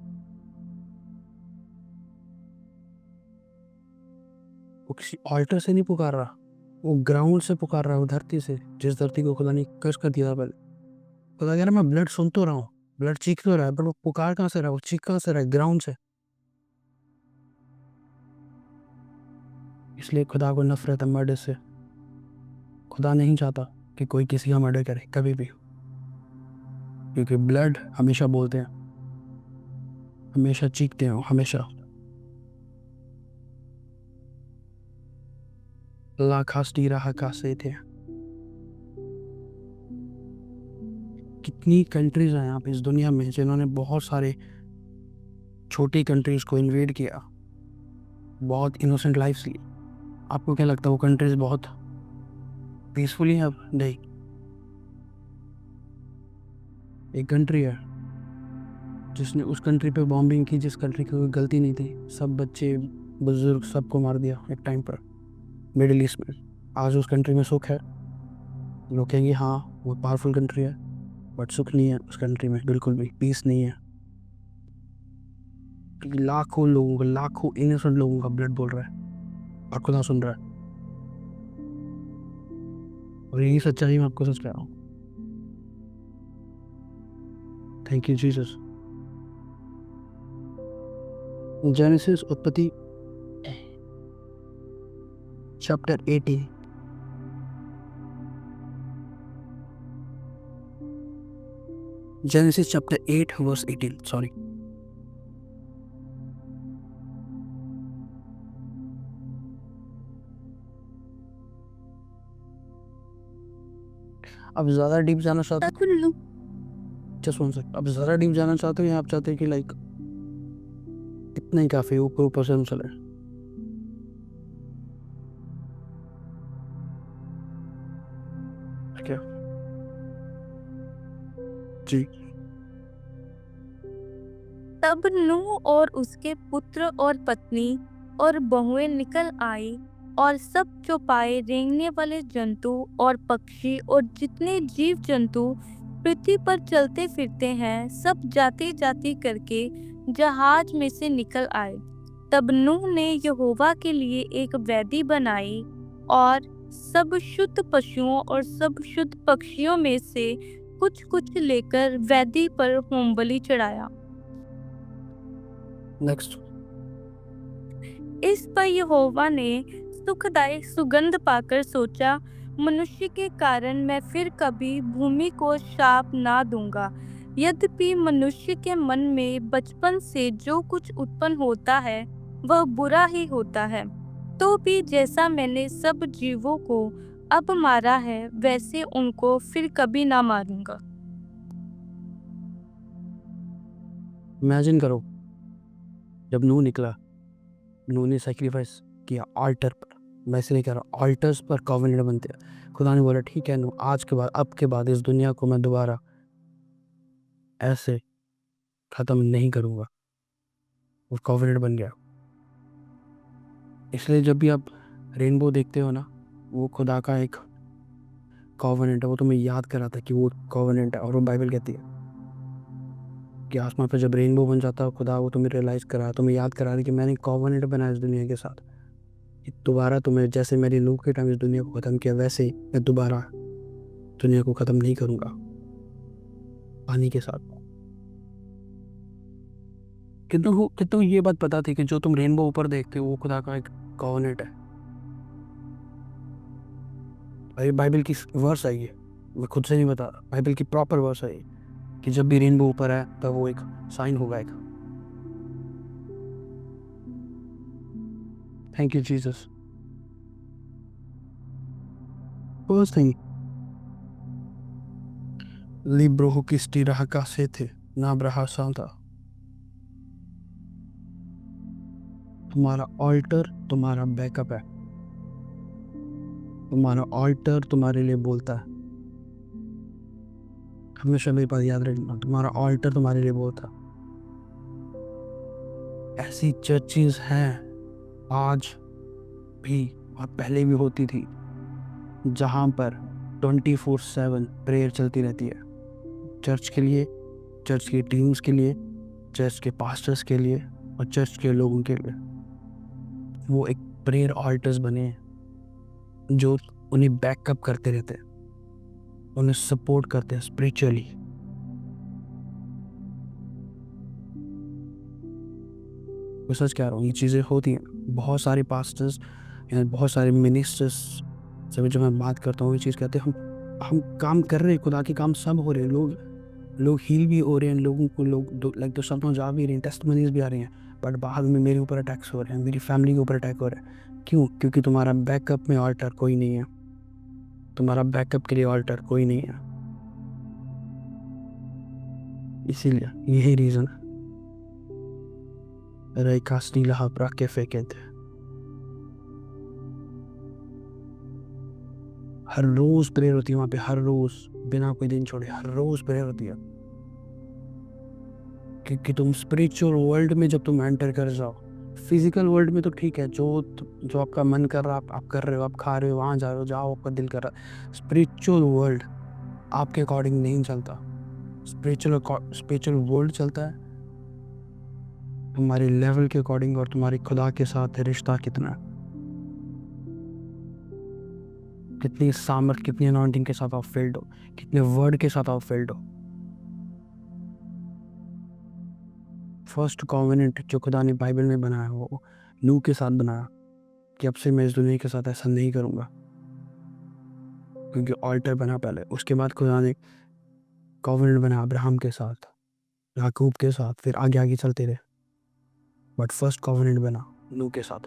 वो किसी ऑल्टर से नहीं पुकार रहा, वो ग्राउंड से पुकार रहा है, वो धरती से, जिस धरती को खुदा ने कर्ज कर दिया था पहले। खुदा कह रहा है मैं ब्लड सुन तो रहा हूँ, ब्लड चीख तो रहा है, बट वो पुकार कहाँ से रहा है? वो चीख कहाँ से रहा है? ग्राउंड से। इसलिए खुदा को नफरत है मर्डर से। खुदा नहीं चाहता कि कोई किसी का मर्डर करे कभी भी, क्योंकि ब्लड हमेशा बोलते हैं, हमेशा चीखते हैं, हमेशा। लाखास्टी रहा कासे थे। कितनी कंट्रीज हैं यहाँ पे इस दुनिया में जिन्होंने बहुत सारे छोटी कंट्रीज को इन्वेड किया, बहुत इनोसेंट लाइफ ली। आपको क्या लगता है वो कंट्रीज बहुत पीसफुली है? अब नहीं। एक कंट्री है जिसने उस कंट्री पे बॉम्बिंग की जिस कंट्री की कोई गलती नहीं थी, सब बच्चे बुजुर्ग सबको मार दिया एक टाइम पर, मिडिल ईस्ट में। आज उस कंट्री में सुख है, लोग कहेंगे हाँ वो पावरफुल कंट्री है, बट सुख नहीं है उस कंट्री में, बिल्कुल भी पीस नहीं है। क्योंकि लाखों लोगों का, लाखों इनोसेंट लोगों का ब्लड बोल रहा है और खुदा सुन रहा है। और यही सच्चाई मैं आपको सच कह रहा हूँ। Thank you Jesus. जेनेसिस उत्पत्ति chapter 18, Genesis chapter 8 verse 18, sorry. अब ज़्यादा डीप जाना चाहते हो? Just one second. अब ज़्यादा डीप जाना चाहते हो या आप चाहते हो कि लाइक इतना ही काफ़ी, ऊपर ऊपर से हम चले? क्या जी? तब नूह और उसके पुत्र और पत्नी और बहुएं निकल आई, और सब चौपाए रेंगने वाले जंतु और पक्षी और जितने जीव जंतु पृथ्वी पर चलते फिरते हैं, सब जाति जाति करके जहाज में से निकल आए। तब नूह ने यहोवा के लिए एक वेदी बनाई और सब शुद्ध पशुओं और सब शुद्ध पक्षियों में से कुछ कुछ लेकर वेदी पर होमबलि चढ़ाया। नेक्स्ट। इस पर यहोवा ने सुखदायक सुगंध पाकर सोचा, मनुष्य के कारण मैं फिर कभी भूमि को शाप ना दूंगा। यद्यपि मनुष्य के मन में बचपन से जो कुछ उत्पन्न होता है वह बुरा ही होता है, तो भी जैसा मैंने सब जीवों को अब मारा है वैसे उनको फिर कभी ना मारूंगा। इमेजिन करो, जब नूह निकला, नूह ने सैक्रिफाइस किया ऑल्टर पर। मैं इसलिए कह रहा हूँ ऑल्टर्स पर कॉवेनेंट बनते हैं। खुदा ने बोला ठीक है नूह, आज के बाद, अब के बाद इस दुनिया को मैं दोबारा ऐसे ख़त्म नहीं करूँगा। वो कॉवेनेंट बन गया। इसलिए जब भी आप रेनबो देखते हो ना, वो खुदा का एक कॉवेनेंट है, वो तुम्हें याद कराता है कि वो कॉवेनेंट है। और वो बाइबल कहती है कि आसमान पर जब रेनबो बन जाता है खुदा, वो तुम्हें रियलाइज़ करा, तुम्हें याद करा रही कि मैंने कॉवेनेंट बनाया इस दुनिया के साथ। दोबारा तुम्हें, जैसे मैंने नूह के टाइम इस दुनिया को ख़त्म किया, वैसे ही मैं दोबारा दुनिया को ख़त्म नहीं करूँगा पानी के साथ। कितनों ये बात पता थी कि जो तुम रेनबो ऊपर देखते हो वो खुदा का एक कॉवेनेंट है। भाई बाइबल की वर्स है ये, मैं खुद से नहीं बता, बाइबल की प्रॉपर वर्स है ये, कि जब भी रेनबो ऊपर है तब वो एक साइन होगा एक। Thank you, Jesus. First thing, libro hukisti raha kasete, nabraha santa. तुम्हारा ऑल्टर तुम्हारा बैकअप है। तुम्हारा ऑल्टर तुम्हारे लिए बोलता है। हमेशा मेरी बात याद रखना, तुम्हारा ऑल्टर तुम्हारे लिए बोलता है। ऐसी चर्चेस हैं आज भी और पहले भी होती थी जहाँ पर 24/7 प्रेयर चलती रहती है। चर्च के लिए, चर्च की टीम्स के लिए, चर्च के पास्टर्स के लिए और चर्च के लोगों के लिए। वो एक प्रेयर ऑल्टर्स बने हैं जो उन्हें बैकअप करते रहते हैं, उन्हें सपोर्ट करते हैं स्पिरिचुअली। मैं सच कह रहा हूँ, ये चीज़ें होती हैं। बहुत सारे पास्टर्स या बहुत सारे मिनिस्टर्स से जब मैं बात करता हूँ, ये चीज़ कहते हैं हम काम कर रहे हैं, खुदा के काम सब हो रहे हैं, लोग हील भी हो रहे हैं, लोगों को लोग लाइक तो सब जा भी रहे हैं, टेस्टिमनीज भी आ रही हैं, बट बाद में मेरे ऊपर अटैक्स हो रहे हैं, मेरी फैमिली के ऊपर अटैक हो रहा है। क्यों? क्योंकि तुम्हारा बैकअप में ऑल्टर कोई नहीं है। तुम्हारा बैकअप के लिए ऑल्टर कोई नहीं है। इसीलिए यही रीज़न है। Reikasti laha prake fekete। हर रोज प्रेयर होती है वहाँ पे, हर रोज बिना कोई दिन छोड़े हर रोज प्रेयर होती है। क्योंकि तुम स्पिरिचुअल वर्ल्ड में जब तुम एंटर कर जाओ, फिजिकल वर्ल्ड में तो ठीक है, जो आपका मन कर रहा है आप कर रहे हो, आप खा रहे हो, वहाँ जा रहे हो, जाओ आपका दिल कर रहा है। स्पिरिचुअल वर्ल्ड आपके अकॉर्डिंग नहीं चलता। स्पिरिचुअल वर्ल्ड चलता है तुम्हारे लेवल के अकॉर्डिंग और तुम्हारे खुदा के साथ रिश्ता कितना है, कितनी सामर्थ, कितनी अनॉइंटिंग के साथ आप फिल्ड हो, कितने वर्ड के साथ आप फिल्ड हो। फर्स्ट कॉवेनेंट जो खुदा ने बाइबल में बनाया वो नूह के साथ बनाया कि अब से मैं इस दुनिया के साथ ऐसा नहीं करूँगा, क्योंकि ऑल्टर बना पहले। उसके बाद खुदा ने कॉवेनेंट बनाया अब्राहम के साथ, याकूब के साथ, फिर आगे आगे चलते रहे, बट फर्स्ट कॉवेनेंट बना नूह के साथ।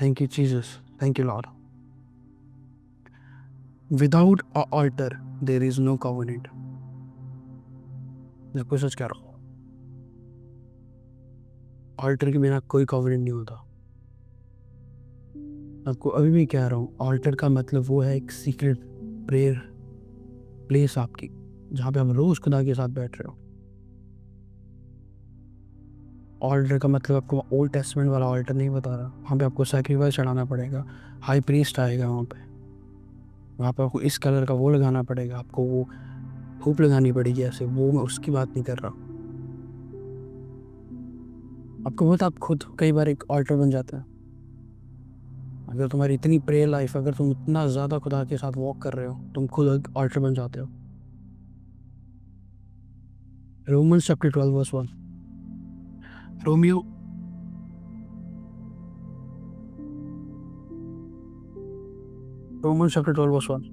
Thank you Jesus, thank you Lord. Without a altar there is no covenant. मैं कोई सच कह रहा हूँ, ऑल्टर के बिना कोई कॉवेनेंट नहीं होता। आपको अभी भी कह रहा हूँ, ऑल्टर का मतलब वो है एक सीक्रेट प्रेयर प्लेस आपकी, जहाँ पे आप रोज खुदा के साथ बैठ रहे हो। ऑल्टर का मतलब आपको ओल्ड टेस्टमेंट वाला ऑल्टर नहीं बता रहा। वहाँ पे आपको सैक्रिफाइस चढ़ाना पड़ेगा, हाई प्रीस्ट आएगा वहाँ पे आपको इस कलर का वो लगाना पड़ेगा, आपको वो धूप लगानी पड़ेगी ऐसे, वो मैं उसकी बात नहीं कर रहा। आपको पता, आप खुद कई बार एक ऑल्टर बन जाते हैं। अगर तुम्हारी इतनी प्रेयर लाइफ, अगर तुम इतना ज़्यादा खुदा के साथ वॉक कर रहे हो, तुम खुद एक ऑल्टर बन जाते हो। Romans chapter 12 verse 1। Romans chapter 12 verse 1।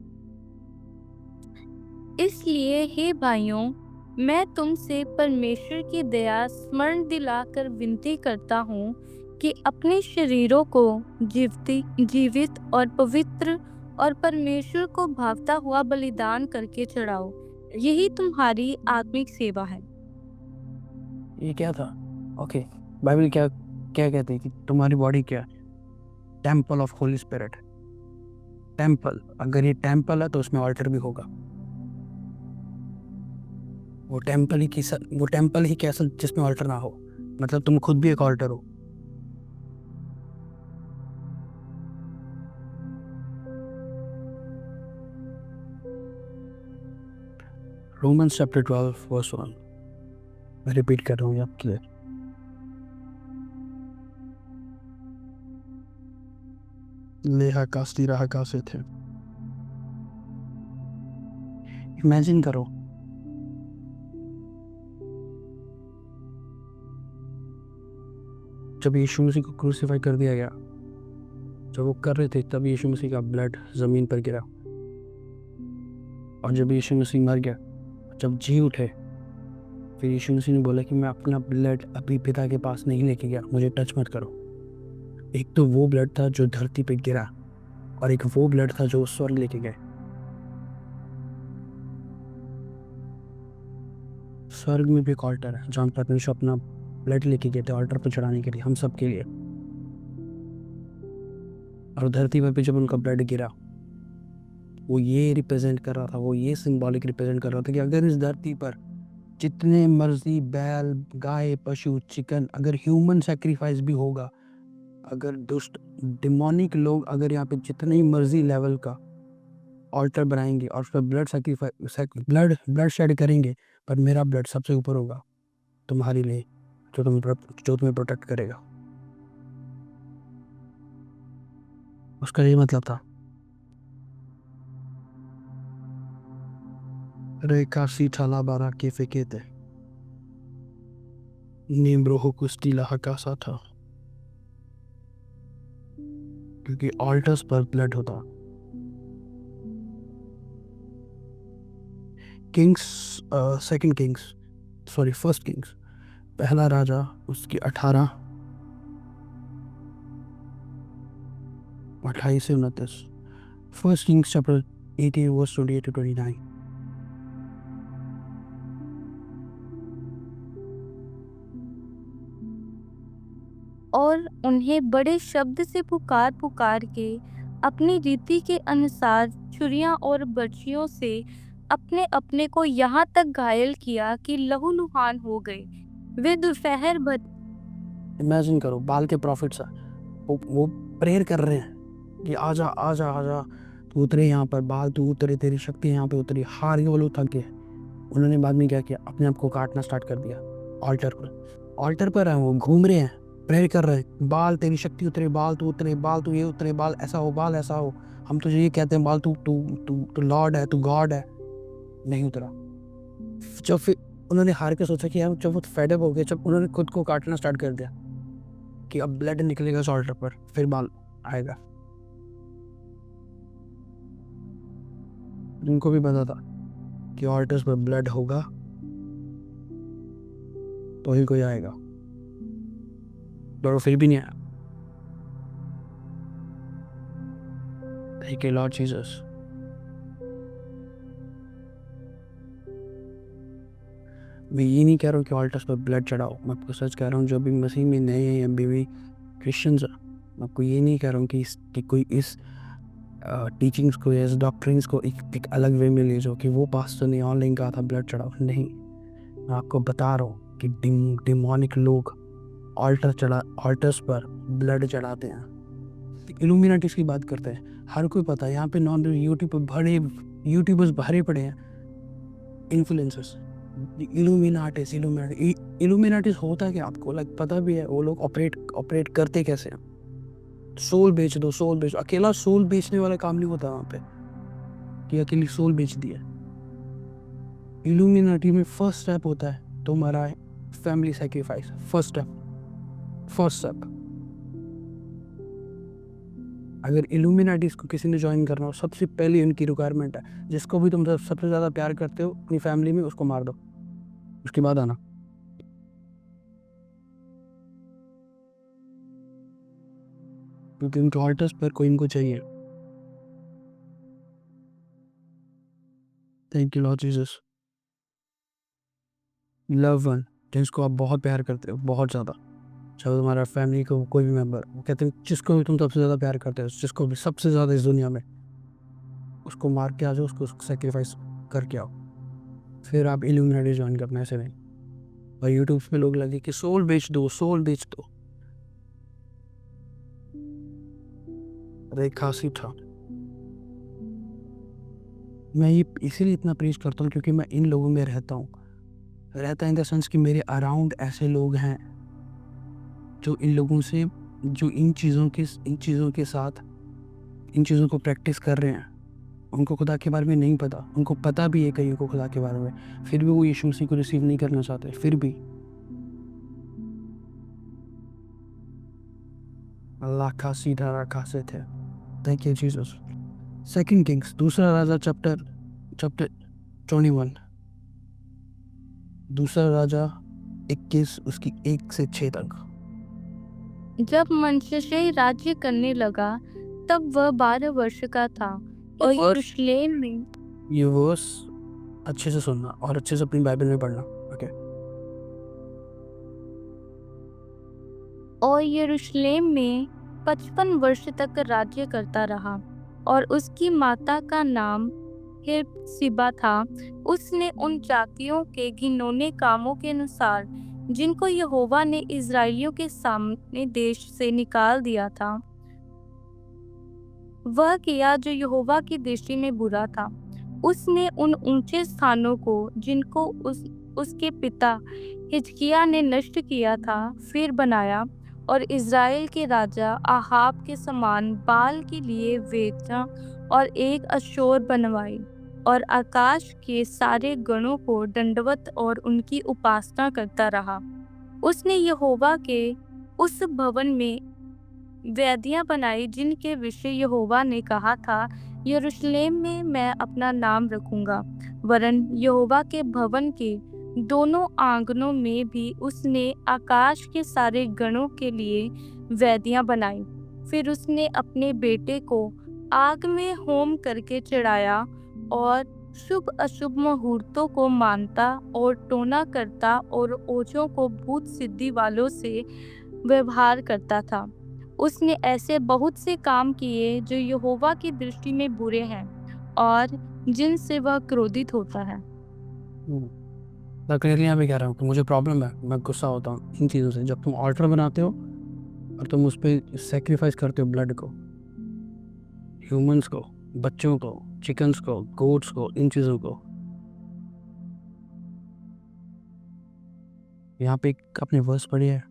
इसलिए हे भाइयों, मैं तुमसे परमेश्वर की दया स्मरण दिलाकर विनती करता हूँ कि अपने शरीरों को जीवित और पवित्र और परमेश्वर को भावता हुआ बलिदान करके चढ़ाओ। यही तुम्हारी आत्मिक सेवा है। ये क्या था? ओके, बाइबल क्या क्या कहती है कि तुम्हारी बॉडी क्या है? Temple of Holi spirit. Temple, अगर ये टेम्पल है तो उसमें ऑल्टर भी होगा। वो टेम्पल ही कैसा जिसमें ऑल्टर ना हो, मतलब तुम खुद भी एक ऑल्टर हो। Romans chapter 12 verse 1। मैं रिपीट कर रहा हूँ आपके लिए। लेहा कास्ती रहा कासे थे। इमेजिन करो, जब यीशु मसीह को क्रूसीफाई कर दिया गया, जब वो कर रहे थे तब यीशु मसीह का ब्लड ज़मीन पर गिरा, और जब यीशु मसीह मर गया, जब जी उठे, फिर यीशु मसीह ने बोला कि मैं अपना ब्लड अभी पिता के पास नहीं लेके गया, मुझे टच मत करो। एक तो वो ब्लड था जो धरती पे गिरा, और एक वो ब्लड था जो स्वर्ग लेके गए। स्वर्ग में भी एक ऑल्टर है जहाँ पर परमेश्वर अपना ब्लड लेके गए थे ऑल्टर पर चढ़ाने के लिए, हम सब के लिए। और धरती पर भी जब उनका ब्लड गिरा, वो ये रिप्रेजेंट कर रहा था, वो ये सिंबॉलिक रिप्रेजेंट कर रहा था कि अगर इस धरती पर जितने मर्जी बैल, गाय, पशु, चिकन, अगर ह्यूमन सेक्रीफाइस भी होगा, अगर दुष्ट डिमोनिक लोग अगर यहाँ पे जितने मर्जी लेवल का ऑल्टर बनाएंगे और उस पर ब्लड शेड करेंगे, पर मेरा ब्लड सबसे ऊपर होगा तुम्हारे लिए, जो तुम्हें प्रोटेक्ट करेगा। उसका ये मतलब था। Reka talabara के फेंके थे नीम्ब्रोहो कुस्तीला हकासा था, क्योंकि ऑल्टर्स पर ब्लड होता। Kings, second Kings, sorry first Kings, पहला राजा उसकी 28 से 29। First Kings chapter 18 verse 28 to 29। और उन्हें बड़े शब्द से पुकार पुकार के अपनी रीति के अनुसार छुरियां और बर्छियों से अपने अपने को यहाँ तक घायल किया कि लहूलुहान हो गए। वे दोपहर भर इमेजिन करो, बाल के प्रॉफिट्स वो प्रेयर कर रहे हैं कि आजा आजा आजा, तू उतरे यहाँ पर, बाल तू उतरे, तेरी शक्ति यहाँ पे उतरी। हार के वो लोग थक गए। उन्होंने बाद में क्या किया, अपने आप को काटना स्टार्ट कर दिया। ऑल्टर पर है, वो घूम रहे हैं, प्रेयर कर रहे हैं, बाल तेरी शक्ति उतरे, बाल तू उतरे, बाल तू ये उतरे, बाल ऐसा हो, बाल ऐसा हो। हम तुझे ये कहते हैं, बाल तू तू तू तू लॉर्ड है, तू गॉड है। नहीं उतरा। जब फिर उन्होंने हार के सोचा कि यार, जब वो फेड अप हो गए, जब उन्होंने खुद को काटना स्टार्ट कर दिया कि अब ब्लड निकलेगा ऑल्टर पर, फिर बाल आएगा। उनको भी पता था कि ऑल्टर्स पर ब्लड होगा तो ही कोई आएगा, पर वो फिर भी नहीं आया। Thank you, Lord Jesus। मैं ये नहीं कह रहा हूँ कि ऑल्टर्स पर ब्लड चढ़ाओ, मैं आपको सच कह रहा हूँ, जो भी मसीह में नए हैं या भी क्रिश्चियंस हैं, मैं आपको ये नहीं कह रहा हूँ कि कोई इस टीचिंग्स को या इस डॉक्ट्रिन्स को एक अलग वे में ले जाओ कि वो पास्टर ने ऑनलाइन कहा था ब्लड चढ़ाओ। नहीं, मैं आपको बता रहा हूँ कि डिमोनिक लोग ऑल्टर्स पर ब्लड चढ़ाते हैं। इल्यूमिनाटीज की बात करते हैं, हर कोई पता है यहाँ पे यूट्यूबर्स भरे पड़े हैं, इन्फ्लुएंसर्स। इल्यूमिनाटीज होता क्या आपको पता भी है? वो लोग ऑपरेट करते कैसे हैं? सोल बेच दो, सोल बेच। अकेला सोल बेचने वाला काम नहीं होता वहाँ पे कि अकेली सोल बेच दी है। इल्यूमिनाटी में फर्स्ट स्टेप होता है तुम्हारा फैमिली सैक्रिफाइस। First step. अगर इल्यूमिनाटीज को किसी ने ज्वाइन करना हो, सबसे पहले उनकी रिक्वायरमेंट है, जिसको भी तुम सबसे ज़्यादा प्यार करते हो अपनी फैमिली में, उसको मार दो, उसके बाद आना। क्योंकि उनके ऑल्टर्स पर कोई इनको चाहिए। Thank you Lord Jesus. Love one, जिसको आप बहुत प्यार करते हो, बहुत ज़्यादा, चाहे तुम्हारा फैमिली को कोई भी मेंबर, वो कहते हैं जिसको भी तुम सबसे ज़्यादा प्यार करते हो, जिसको भी सबसे ज़्यादा इस दुनिया में, उसको मार के आ जाओ, उसको सेक्रीफाइस करके आओ, फिर आप इल्यूमिनाटी ज्वाइन करना। ऐसे नहीं। और यूट्यूब पे लोग लगे कि सोल बेच दो, सोल बेच दो। रेखा सी था। मैं ये इसीलिए इतना प्रीच करता हूँ क्योंकि मैं इन लोगों में रहता इन द सेंस कि मेरे अराउंड ऐसे लोग हैं जो इन लोगों से, जो इन चीज़ों के साथ इन चीज़ों को प्रैक्टिस कर रहे हैं। उनको खुदा के बारे में नहीं पता, उनको पता भी है कईयों को खुदा के बारे में, फिर भी वो यीशु मसीह को रिसीव नहीं करना चाहते। फिर भी अल्लाह का सीधा रखा से थे। Thank you Jesus. Second Kings, दूसरा राजा चैप्टर 21, दूसरा राजा 21 उसकी 1 से 6 तक। जब मनश्शे राज्य करने लगा तब वह 12 वर्ष का था और यरूशलेम में ये वर्स अच्छे से सुनना और अच्छे से अपनी बाइबल में पढ़ना। ओके। और यरूशलेम में 55 वर्ष तक राज्य करता रहा और उसकी माता का नाम हेप्सिबा था। उसने उन जातियों के घिनौने कामों के अनुसार जिनको यहोवा ने इज़राइलियों के सामने देश से निकाल दिया था वह किया जो यहोवा की दृष्टि में बुरा था। उसने उन ऊंचे स्थानों को जिनको उसके पिता हिजकिय्याह ने नष्ट किया था फिर बनाया और इज़राइल के राजा आहाब के समान बाल के लिए वेदियाँ और एक अशोर बनवाई और आकाश के सारे गणों को दंडवत और उनकी उपासना करता रहा। उसने यहोवा के उस भवन में वेदियाँ बनाई जिनके विषय यहोवा ने कहा था यरूशलेम में मैं अपना नाम रखूंगा। वरन यहोवा के भवन के दोनों आंगनों में भी उसने आकाश के सारे गणों के लिए वेदियाँ बनाई। फिर उसने अपने बेटे को आग में होम करके चढ़ाया और शुभ अशुभ मुहूर्तों को मानता और टोना करता और ओझों को भूत सिद्धि वालों से व्यवहार करता था। उसने ऐसे बहुत से काम किए जो यहोवा की दृष्टि में बुरे हैं और जिनसे वह क्रोधित होता है। क्लियरली यहाँ पे कह रहा हूँ कि मुझे प्रॉब्लम है, मैं गुस्सा होता हूँ इन चीज़ों से। जब तुम ऑल्टर बनाते हो और तुम उस पर सेक्रीफाइस करते हो ब्लड को, ह्यूमंस को, बच्चों को, चिकन्स को, गोट्स को, इन चीज़ों को। यहाँ पे अपने वर्स पढ़ी है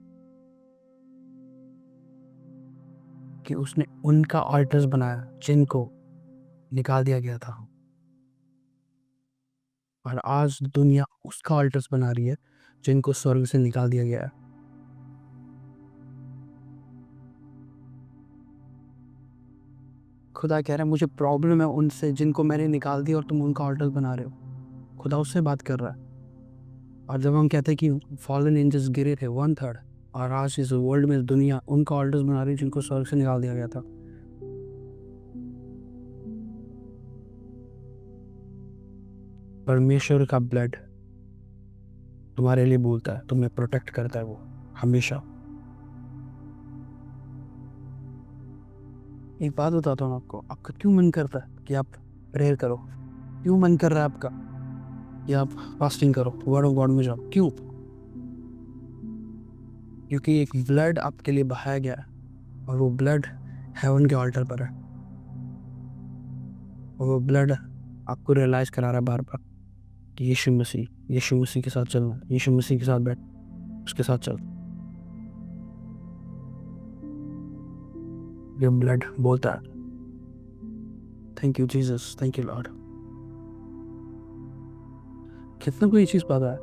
कि उसने उनका ऑल्टर्स बनाया जिनको निकाल दिया गया था, और आज दुनिया उसका ऑल्टर्स बना रही है जिनको स्वर्ग से निकाल दिया गया है। खुदा कह रहा है मुझे प्रॉब्लम है उनसे जिनको मैंने निकाल दिया और तुम उनका ऑल्टर्स बना रहे हो। खुदा उससे बात कर रहा है। और जब हम कहते हैं कि फॉलन एंजल्स गिरे थे 1/3, और आज इस वर्ल्ड में दुनिया उनका ऑल्टर्स बना रही है जिनको स्वर्ग से निकाल दिया गया था। परमेश्वर का ब्लड तुम्हारे लिए बोलता है, तुम्हें प्रोटेक्ट करता है वो हमेशा। एक बात बताता हूँ आपको, आपका क्यों मन करता है कि आप प्रेयर करो? क्यों मन कर रहा है आपका कि आप फास्टिंग करो, वर्ड ऑफ गॉड में जाओ? क्यों? क्योंकि एक ब्लड आपके लिए बहाया गया है और वो ब्लड हेवन के ऑल्टर पर है। और वो ब्लड आपको रियलाइज करा रहा है बार बार कि यीशु मसीह के साथ चलना, यीशु मसीह के साथ बैठ, उसके साथ चल। ये ब्लड बोलता है thank you Jesus, thank you Lord. कितना को ये चीज़ पता है?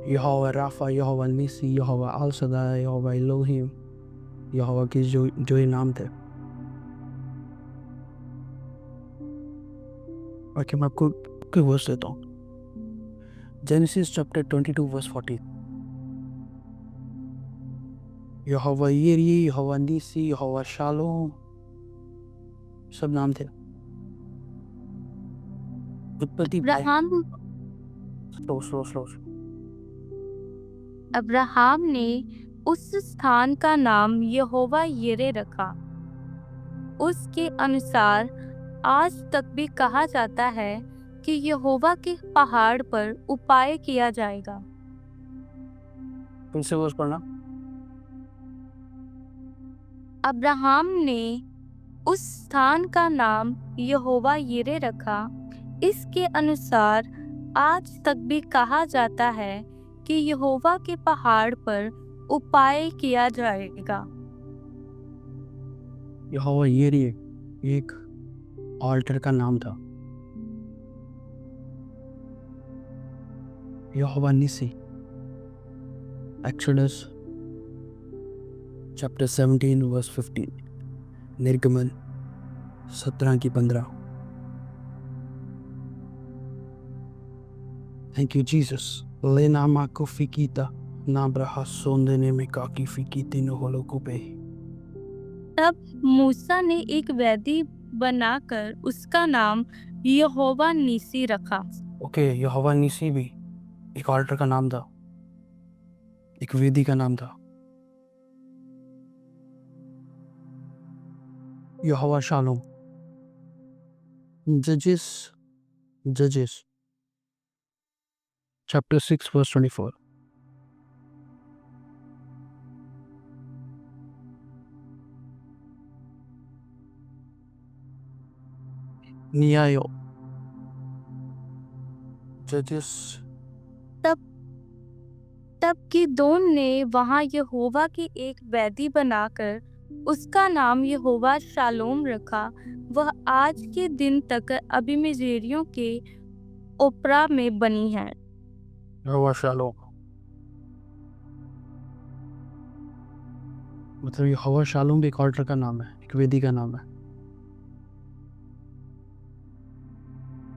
यहोवा राफा, यहोवा निसी, यहोवा अल सदाई, यहोवा एलोहिम, यहोवा के जो ये नाम थे। और कि मैं आपको कोई वर्स देता हूँ, जेनेसिस चैप्टर 22 वर्स 40। यहोवा यिरी, यहोवा निसी, यहोवा शालोम, सब नाम थे। उत्पत्ति अब्राहम ने उस स्थान का नाम यहोवा यिरे रखा। उसके अनुसार आज तक भी कहा जाता है कि यहोवा के पहाड़ पर उपाय किया जाएगा। फिर से वर्स पढ़ना। अब्राहम ने उस स्थान का नाम यहोवा यिरे रखा। इसके अनुसार आज तक भी कहा जाता है कि यहोवा के पहाड़ पर उपाय किया जाएगा। यहोवा यिरी एक ऑल्टर का नाम था। यहोवा निसी, एक्सोडस चैप्टर 17 वर्स 15, निर्गमन 17:15। Thank you Jesus. लेना माको फिकीता ना ब्रहा सोंदने में काकी फिकीते न होलो कुपे। तब मूसा ने एक वेदी बनाकर उसका नाम यहोवा नीसी रखा। ओके, यहोवा नीसी भी एक ऑल्टर का नाम था, एक वेदी का नाम था। यहोवा शालोम। जजेस जजेस चैप्टर 6 वर्स 24। न्यायो जजेस। तब तब गिदोन ने वहां यहोवा की एक वेदी बनाकर उसका नाम यहोवा शालोम रखा। वह आज के दिन तक अबीमेजेरियों के ओपरा में बनी है। यहोवा शालोम मतलब यहोवा शालोम भी एक ऑल्टर का नाम है, एक वेदी का नाम है।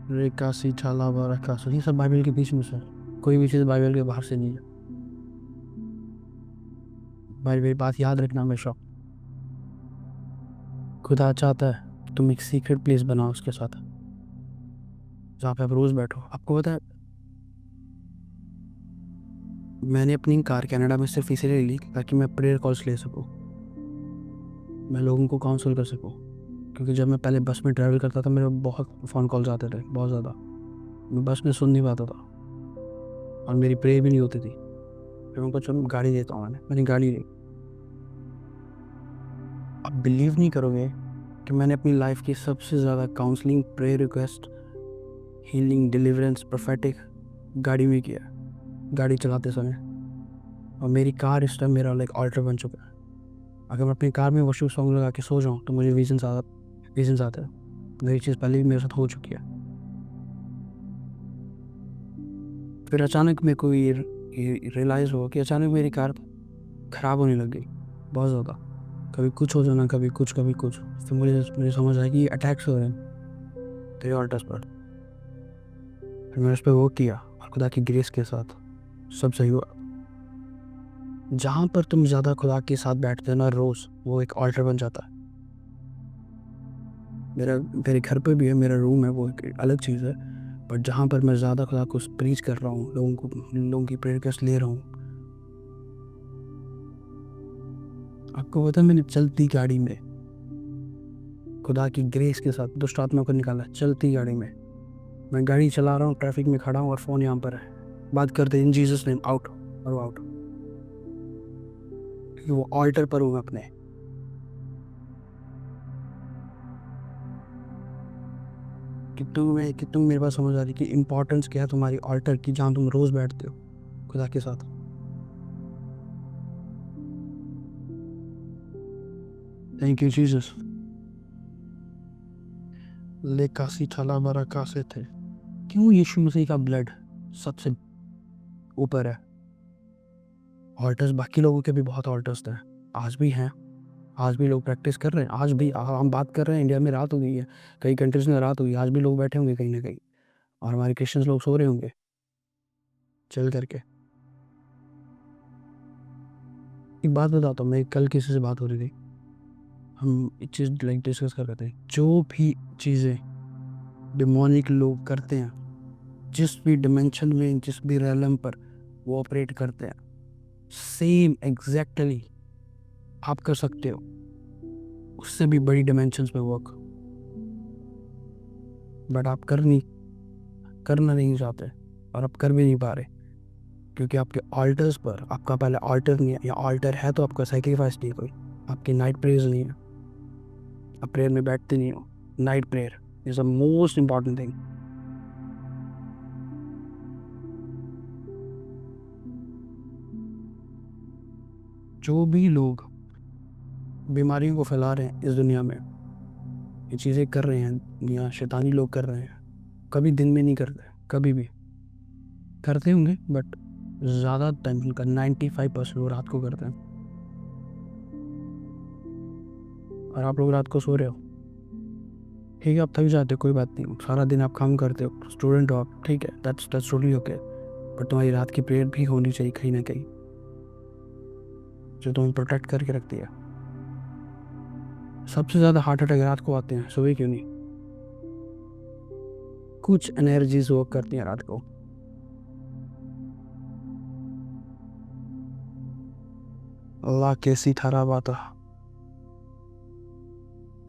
रेकासी छालावा रकासो, ये सब बाइबल के बीच में से, कोई भी चीज़ बाइबल के बाहर से नहीं है। मेरी बात याद रखना हमेशा। खुदा चाहता है तुम एक सीक्रेट प्लेस बनाओ उसके साथ, जहाँ पे आप रोज़ बैठो। आपको पता है, मैंने अपनी कार कनाडा में सिर्फ इसीलिए ली ताकि मैं प्रेयर कॉल्स ले सकूँ, मैं लोगों को काउंसल कर सकूँ। क्योंकि जब मैं पहले बस में ट्रैवल करता था, मेरे बहुत फ़ोन कॉल्स आते थे, बहुत ज़्यादा। मैं बस में सुन नहीं पाता था और मेरी प्रेयर भी नहीं होती थी। फिर उनको चलो गाड़ी देता हूँ, मैंने गाड़ी ली। आप बिलीव नहीं करोगे कि मैंने अपनी लाइफ की सबसे ज़्यादा counselling, prayer request, healing, deliverance, prophetic गाड़ी में किया, गाड़ी चलाते समय। और मेरी कार इस टाइम मेरा लाइक ऑल्टर बन चुका है। अगर मैं अपनी कार में वर्शिप सॉन्ग लगा के सो जाऊँ तो मुझे विजन्स आते हैं। वही चीज़ पहले भी मेरे साथ हो चुकी है। फिर अचानक मेरे को ये रियलाइज़ हुआ कि अचानक मेरी कार ख़राब होने लग गई बहुत ज़्यादा। कभी कुछ हो जाना, कभी कुछ कभी कुछ। फिर मुझे समझ आया कि ये अटैक्स हो रहे हैं तेरे ऑल्टर्स पर। फिर मैंने उस पर वर्क किया और खुदा की ग्रेस के साथ सब सही हुआ। जहाँ पर तुम ज़्यादा खुदा के साथ बैठते हो ना रोज़, वो एक ऑल्टर बन जाता है। मेरे घर पे भी है, मेरा रूम है, वो एक अलग चीज़ है। बट जहाँ पर मैं ज़्यादा खुदा को प्रीच कर रहा हूँ, लोगों की प्रेयर रिक्वेस्ट ले रहा हूँ। आपको पता है, मैंने चलती गाड़ी में खुदा की ग्रेस के साथ दुष्ट आत्मा को निकाला। चलती गाड़ी में मैं गाड़ी चला रहा हूँ, ट्रैफिक में खड़ा हूँ और फ़ोन यहाँ पर है, बात करते इन जीसस नेम, आउट और आउट। क्योंकि वो ऑल्टर पर हूँ अपने। कि तुम मेरे पास समझ आ रही कि इम्पोर्टेंस क्या है तुम्हारी ऑल्टर की, जहाँ तुम रोज़ बैठते हो खुदा के साथ। Thank you Jesus. ले कासी छाला बरा कासे थे। क्यों यीशु मसीह का ब्लड सबसे ऊपर है। ऑल्टर्स बाकी लोगों के भी बहुत ऑल्टर्स थे, आज भी हैं, आज भी लोग प्रैक्टिस कर रहे हैं। आज भी हम बात कर रहे हैं, इंडिया में रात हो गई है, कई कंट्रीज़ में रात हुई, आज भी लोग बैठे होंगे कहीं ना कहीं और हमारे क्रिश्चियंस लोग सो रहे होंगे चल करके। एक बात बताता हूँ, मैं कल किसी से बात हो रही थी, हम एक चीज़ लाइक डिस्कस कर रहे थे। जो भी चीज़ें डिमोनिक लोग करते हैं, जिस भी डिमेंशन में, जिस भी रैलम पर वो ऑपरेट करते हैं, सेम एग्जैक्टली आप कर सकते हो, उससे भी बड़ी डिमेंशंस में वर्क। बट आप करना नहीं चाहते और आप कर भी नहीं पा रहे, क्योंकि आपके ऑल्टर्स पर आपका पहले ऑल्टर नहीं है, या ऑल्टर है तो आपका सेक्रीफाइस नहीं है, कोई आपकी नाइट प्रेयर्स नहीं है, आप प्रेयर में बैठते नहीं हो। Night prayer is the most important thing. जो भी लोग बीमारियों को फैला रहे हैं इस दुनिया में, ये चीज़ें कर रहे हैं या शैतानी लोग कर रहे हैं, कभी दिन में नहीं करते, कभी भी करते होंगे बट ज़्यादा टाइम उनका 95% वो रात को करते हैं। और आप लोग रात को सो रहे हो, ठीक है, आप थक जाते हो, कोई बात नहीं, सारा दिन आप काम करते हो, स्टूडेंट हो आप, ठीक है, दैट्स टोटली ओके। बट तुम्हारी रात की प्रेयर भी होनी चाहिए कहीं ना कहीं, जो तुम्हें प्रोटेक्ट करके रखती है। सबसे ज़्यादा हार्ट अटैक रात को आते हैं, सुबह क्यों नहीं? कुछ एनर्जीज वर्क करती हैं रात को। अल्लाह कैसी ठहरा बात है।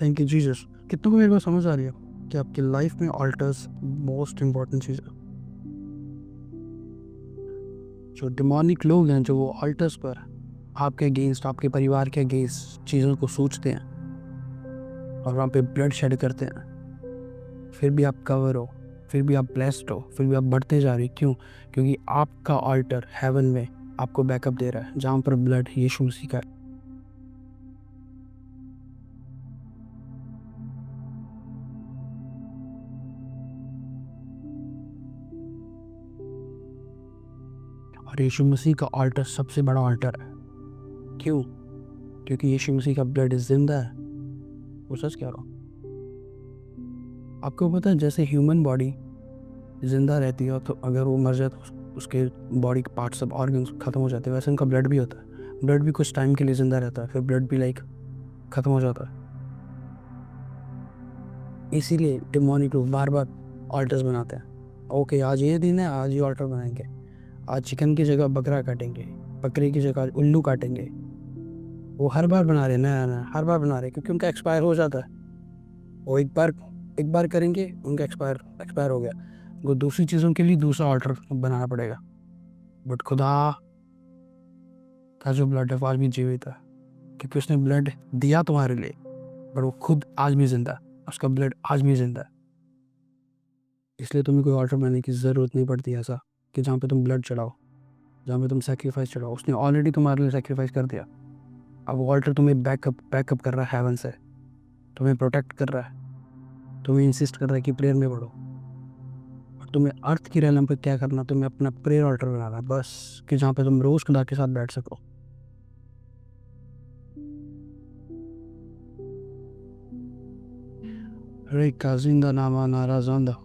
Thank you Jesus. कितनों को मेरे को समझ आ रही है कि आपकी लाइफ में ऑल्टर्स मोस्ट इम्पोर्टेंट चीज़ है। जो डिमोनिक लोग हैं, जो वो ऑल्टर्स पर आपके अगेंस्ट, आपके परिवार के अगेंस्ट चीज़ों को सोचते हैं और वहाँ पे ब्लड शेड करते हैं, फिर भी आप कवर हो, फिर भी आप ब्लेस्ड हो, फिर भी आप बढ़ते जा रहे हो। क्यों? क्योंकि आपका ऑल्टर हेवन में आपको बैकअप दे रहा है, जहाँ पर ब्लड यीशु मसीह का है। और यीशु मसीह का ऑल्टर सबसे बड़ा ऑल्टर है। क्यों? क्योंकि यीशु मसीह का ब्लड जिंदा है। वो सच कह रहा हूँ। आपको पता है, जैसे ह्यूमन बॉडी जिंदा रहती है, तो अगर वो मर जाए तो उसके बॉडी के पार्ट, सब ऑर्गन्स खत्म हो जाते हैं, वैसे उनका ब्लड भी होता है। ब्लड भी कुछ टाइम के लिए जिंदा रहता है, फिर ब्लड भी लाइक खत्म हो जाता है। इसीलिए डिमोनिक लोग बार बार ऑल्टर्स बनाते हैं। ओके, आज ये दिन है, आज ही ऑल्टर बनाएंगे। आज चिकन की जगह बकरा काटेंगे, बकरी की जगह उल्लू काटेंगे। वो हर बार बना रहे हैं, नया नया हर बार बना रहे हैं, क्योंकि उनका एक्सपायर हो जाता है। वो एक बार करेंगे, उनका एक्सपायर हो गया, वो दूसरी चीज़ों के लिए दूसरा ऑल्टर बनाना पड़ेगा। बट खुदा का जो ब्लड है वो आज भी जीवित है, क्योंकि उसने ब्लड दिया तुम्हारे लिए, पर वो खुद आज भी जिंदा है, उसका ब्लड आज भी जिंदा है। इसलिए तुम्हें कोई ऑल्टर बनाने की ज़रूरत नहीं पड़ती ऐसा कि जहाँ पे तुम ब्लड चढ़ाओ, जहाँ पे तुम सेक्रीफाइस चढ़ाओ। उसने ऑलरेडी तुम्हारे लिए सेक्रीफाइस कर दिया। अब वो ऑल्टर तुम्हें बैकअप कर रहा है हेवन से, तुम्हें प्रोटेक्ट कर रहा है, तुम्हें इंसिस्ट कर रहा है कि प्रेयर में बढ़ो। और तुम्हें अर्थ की रेलम पे क्या करना, तुम्हें अपना प्रेयर ऑल्टर बनाना है बस, कि जहाँ पे तुम रोज़ खुदा के साथ बैठ सको। रे का जिंदा नामा नारा जिंदा।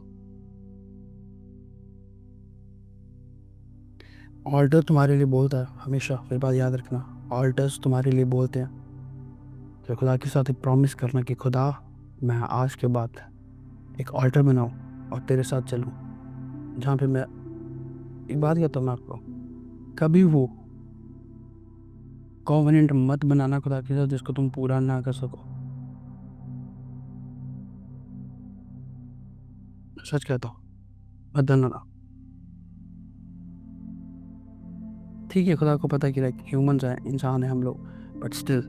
ऑल्टर तुम्हारे लिए बोलता है हमेशा, फिर बात याद रखना, ऑल्टर्स तुम्हारे लिए बोलते हैं। तो खुदा के साथ एक प्रॉमिस करना कि खुदा, मैं आज के बाद एक ऑल्टर बनाऊँ और तेरे साथ चलूँ, जहाँ पे मैं एक बात कहता हूँ मैं आपको, कभी वो कॉवेनेंट मत बनाना खुदा के साथ जिसको तुम पूरा ना कर सको। सच कहता हूँ, मत बनाना। ठीक है, खुदा को पता है कि लाइक ह्यूमंस हैं, इंसान है हम लोग, बट स्टिल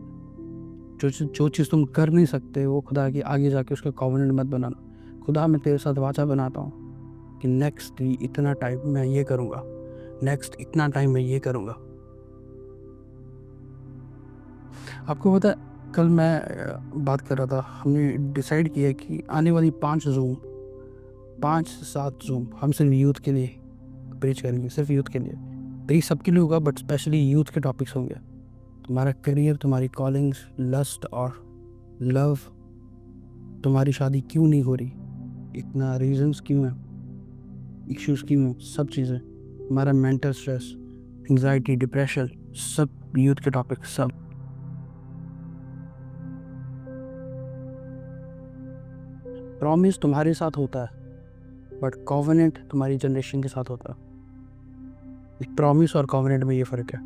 जो चीज़ तुम कर नहीं सकते, वो खुदा के आगे जाके उसका कॉवेनेंट मत बनाना। खुदा, मैं तेरे साथ वाचा बनाता हूँ कि नेक्स्ट इतना टाइम मैं ये करूँगा, नेक्स्ट इतना टाइम मैं ये करूँगा। आपको पता है, कल मैं बात कर रहा था, हमने डिसाइड किया कि आने वाली 5 से 7 जूम हम सिर्फ यूथ के लिए प्रीच करेंगे, सिर्फ यूथ के लिए। तो ये सबके लिए होगा, बट स्पेशली यूथ के टॉपिक्स होंगे। तुम्हारा करियर, तुम्हारी कॉलिंग्स, लस्ट और लव, तुम्हारी शादी क्यों नहीं हो रही, इतना रीजंस क्यों हैं, इश्यूज क्यों हैं, सब चीज़ें, हमारा मेंटल स्ट्रेस, एंजाइटी, डिप्रेशन, सब यूथ के टॉपिक सब। प्रॉमिस तुम्हारे साथ होता है, बट कॉवेनेंट तुम्हारी जनरेशन के साथ होता है। प्रॉमिस और कॉवेनेंट में ये फ़र्क है।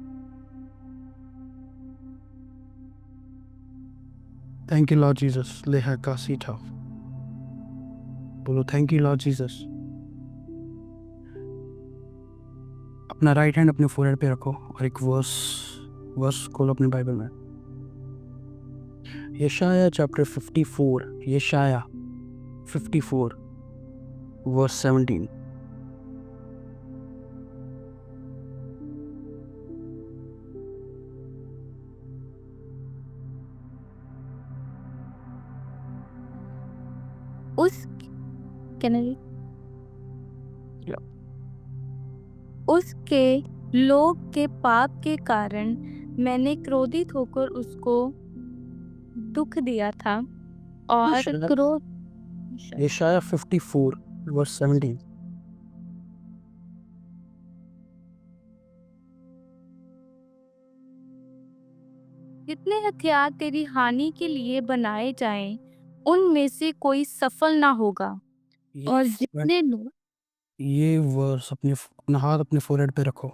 Thank you Lord Jesus. लेहा का सीटा, बोलो थैंक यू लॉर्ड जीसस। अपना राइट हैंड अपने फोरहेड पे रखो और एक वर्स खोलो अपने बाइबल में। यशाया चैप्टर 54, यशाया 54 वर्स 17। उस Can I read? Yeah. उसके लोग के पाप के कारण मैंने क्रोधित होकर उसको दुख दिया था और क्रोध यशाया 54 वर्स 17। जितने हथियार तेरी हानि के लिए बनाए जाएं, उनमें से कोई सफल ना होगा। ये और जितने लोग ये वर्स अपना हाथ अपने फोrehead पे रखो,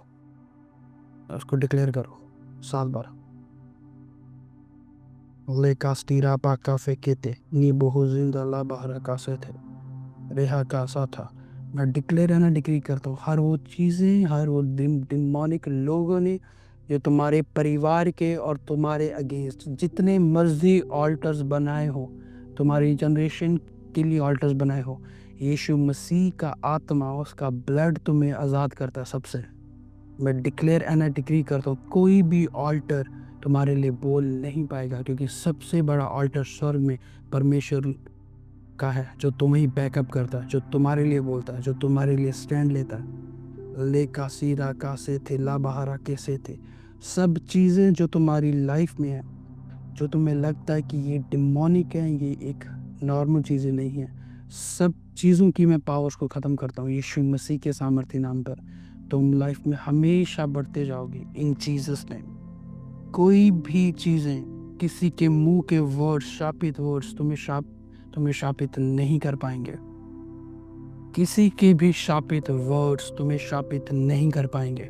उसको डिक्लेयर करो 7 बार। ले कास्टीरा पाका फेकेते नी बहु जिंदा ला बहरा कासे थे रेहा कासा था। मैं डिक्लेयर है ना डिक्री करता हूँ, हर वो चीज़ें, हर वो डिमोनिक लोगों ने जो तुम्हारे परिवार के और तुम्हारे अगेंस्ट जितने मर्जी ऑल्टर्स बनाए हो, तुम्हारी जनरेशन के लिए ऑल्टर्स बनाए हो, यीशु मसीह का आत्मा, उसका ब्लड तुम्हें आज़ाद करता है सबसे। मैं डिक्लेयर एंड डिक्री करता हूँ, कोई भी ऑल्टर तुम्हारे लिए बोल नहीं पाएगा, क्योंकि सबसे बड़ा ऑल्टर स्वर्ग में परमेश्वर का है, जो तुम्हें बैकअप करता है, जो तुम्हारे लिए बोलता है, जो तुम्हारे लिए स्टैंड लेता है। ले कासीरा कासे थे ला बहारा कैसे थे, सब चीज़ें जो तुम्हारी लाइफ में है, जो तुम्हें लगता है कि ये डिमोनिक है, ये एक नॉर्मल चीज़ें नहीं है, सब चीज़ों की मैं पावर्स को ख़त्म करता हूँ यीशु मसीह के सामर्थ्य नाम पर। तुम लाइफ में हमेशा बढ़ते जाओगे इन जीसस नेम। कोई भी चीज़ें, किसी के मुंह के वर्ड्स, शापित वर्ड्स तुम्हें शापित नहीं कर पाएंगे। किसी के भी शापित वर्ड्स तुम्हें शापित नहीं कर पाएंगे।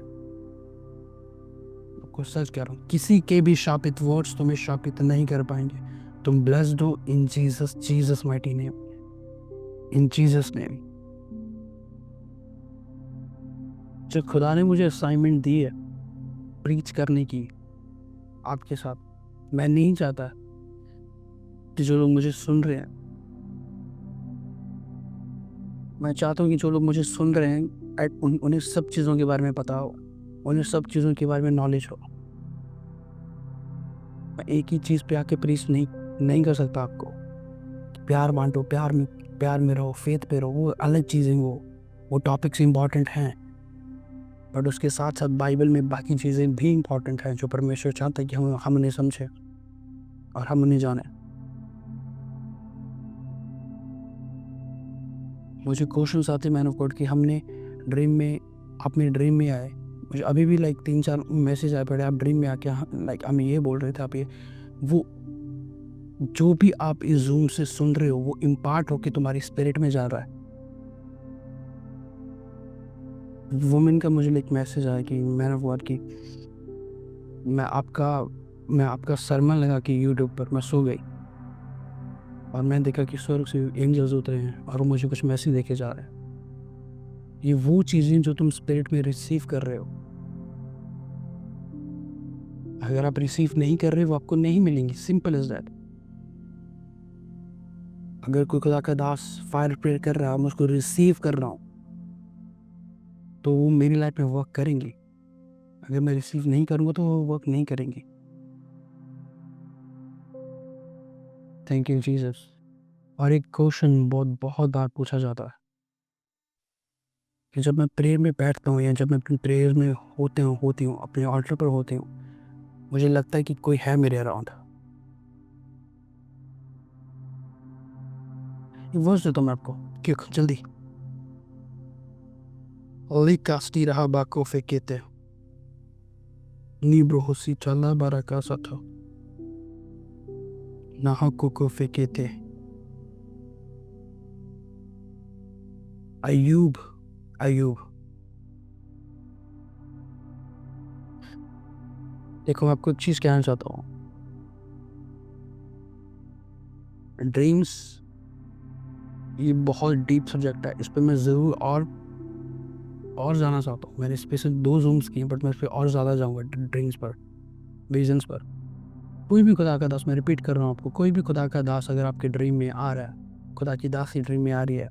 आपको सच कह रहा हूँ, किसी के भी शापित वर्ड्स तुम्हें शापित नहीं कर पाएंगे। तुम ब्लेस्ड हो इन जीसस माइटी नेम, इन जीसस नेम। जब खुदा ने मुझे असाइनमेंट दी है प्रीच करने की आपके साथ, मैं नहीं चाहता कि जो लोग मुझे सुन रहे हैं, मैं चाहता हूँ कि जो लोग मुझे सुन रहे हैं उन्हें सब चीज़ों के बारे में पता हो, उन्हें सब चीज़ों के बारे में नॉलेज हो। मैं एक ही चीज़ पे आके प्रीच नहीं कर सकता आपको। प्यार बांटो, प्यार में रहो, फेथ पे रहो, वो अलग चीज़ें, वो टॉपिक्स इम्पॉर्टेंट हैं, बट उसके साथ साथ बाइबल में बाकी चीज़ें भी इम्पॉर्टेंट हैं जो परमेश्वर चाहता है कि हम उन्हें समझें और हम उन्हें जानें। मुझे क्वेश्चंस आते मैन ऑफ गॉड कि हमने ड्रीम में, अपने ड्रीम में आए, मुझे अभी भी 3-4 मैसेज आए पड़े, आप ड्रीम में आके हमें ये बोल रहे थे, आप ये वो जो भी आप इस जूम से सुन रहे हो वो इम्पार्ट होके तुम्हारी स्पिरिट में जा रहा है। वुमेन का मुझे एक मैसेज आया कि मैन ऑफ गॉड की मैं आपका सरमन लगा कि यूट्यूब पर मैं सो गई और मैंने देखा कि स्वर्ग से एंजल्स उतरे हैं और वो मुझे कुछ मैसेज देके जा रहे हैं। ये वो चीज़ें जो तुम स्पिरिट में रिसीव कर रहे हो, अगर आप रिसीव नहीं कर रहे वो आपको नहीं मिलेंगी, सिंपल इज दैट। अगर कोई खुदा का दास फायर प्रेयर कर रहा है, मैं उसको रिसीव कर रहा हूँ, तो वो मेरी लाइफ में वर्क करेंगी। अगर मैं रिसीव नहीं करूँगा तो वो वर्क नहीं करेंगी। Thank you Jesus. और एक क्वेश्चन बहुत बार पूछा जाता है कि जब मैं प्रेयर में बैठता हूँ या जब मैं अपनी प्रेयर में होती हूँ अपने ऑल्टर पर होती हूँ, मुझे लगता है कि कोई है मेरे अराउंड। वर्स देता हूँ मैं आपको, क्यों जल्दी। Likasti raha bako fekete. Libro hosi chala baraka sato. Nahakoko fekete. Ayub देखो, मैं आपको एक चीज़ कहना चाहता हूँ। ड्रीम्स ये बहुत डीप सब्जेक्ट है, इस पर मैं ज़रूर और जाना चाहता हूँ। मैंने इस पर सिर्फ 2 जूम्स किए, बट मैं इस पर और ज़्यादा जाऊँगा, ड्रीम्स पर, विजन्स पर। कोई भी खुदा का दास, मैं रिपीट कर रहा हूँ आपको, कोई भी खुदा का दास अगर आपके ड्रीम में आ रहा है, खुदा की दास की ड्रीम में आ रही है,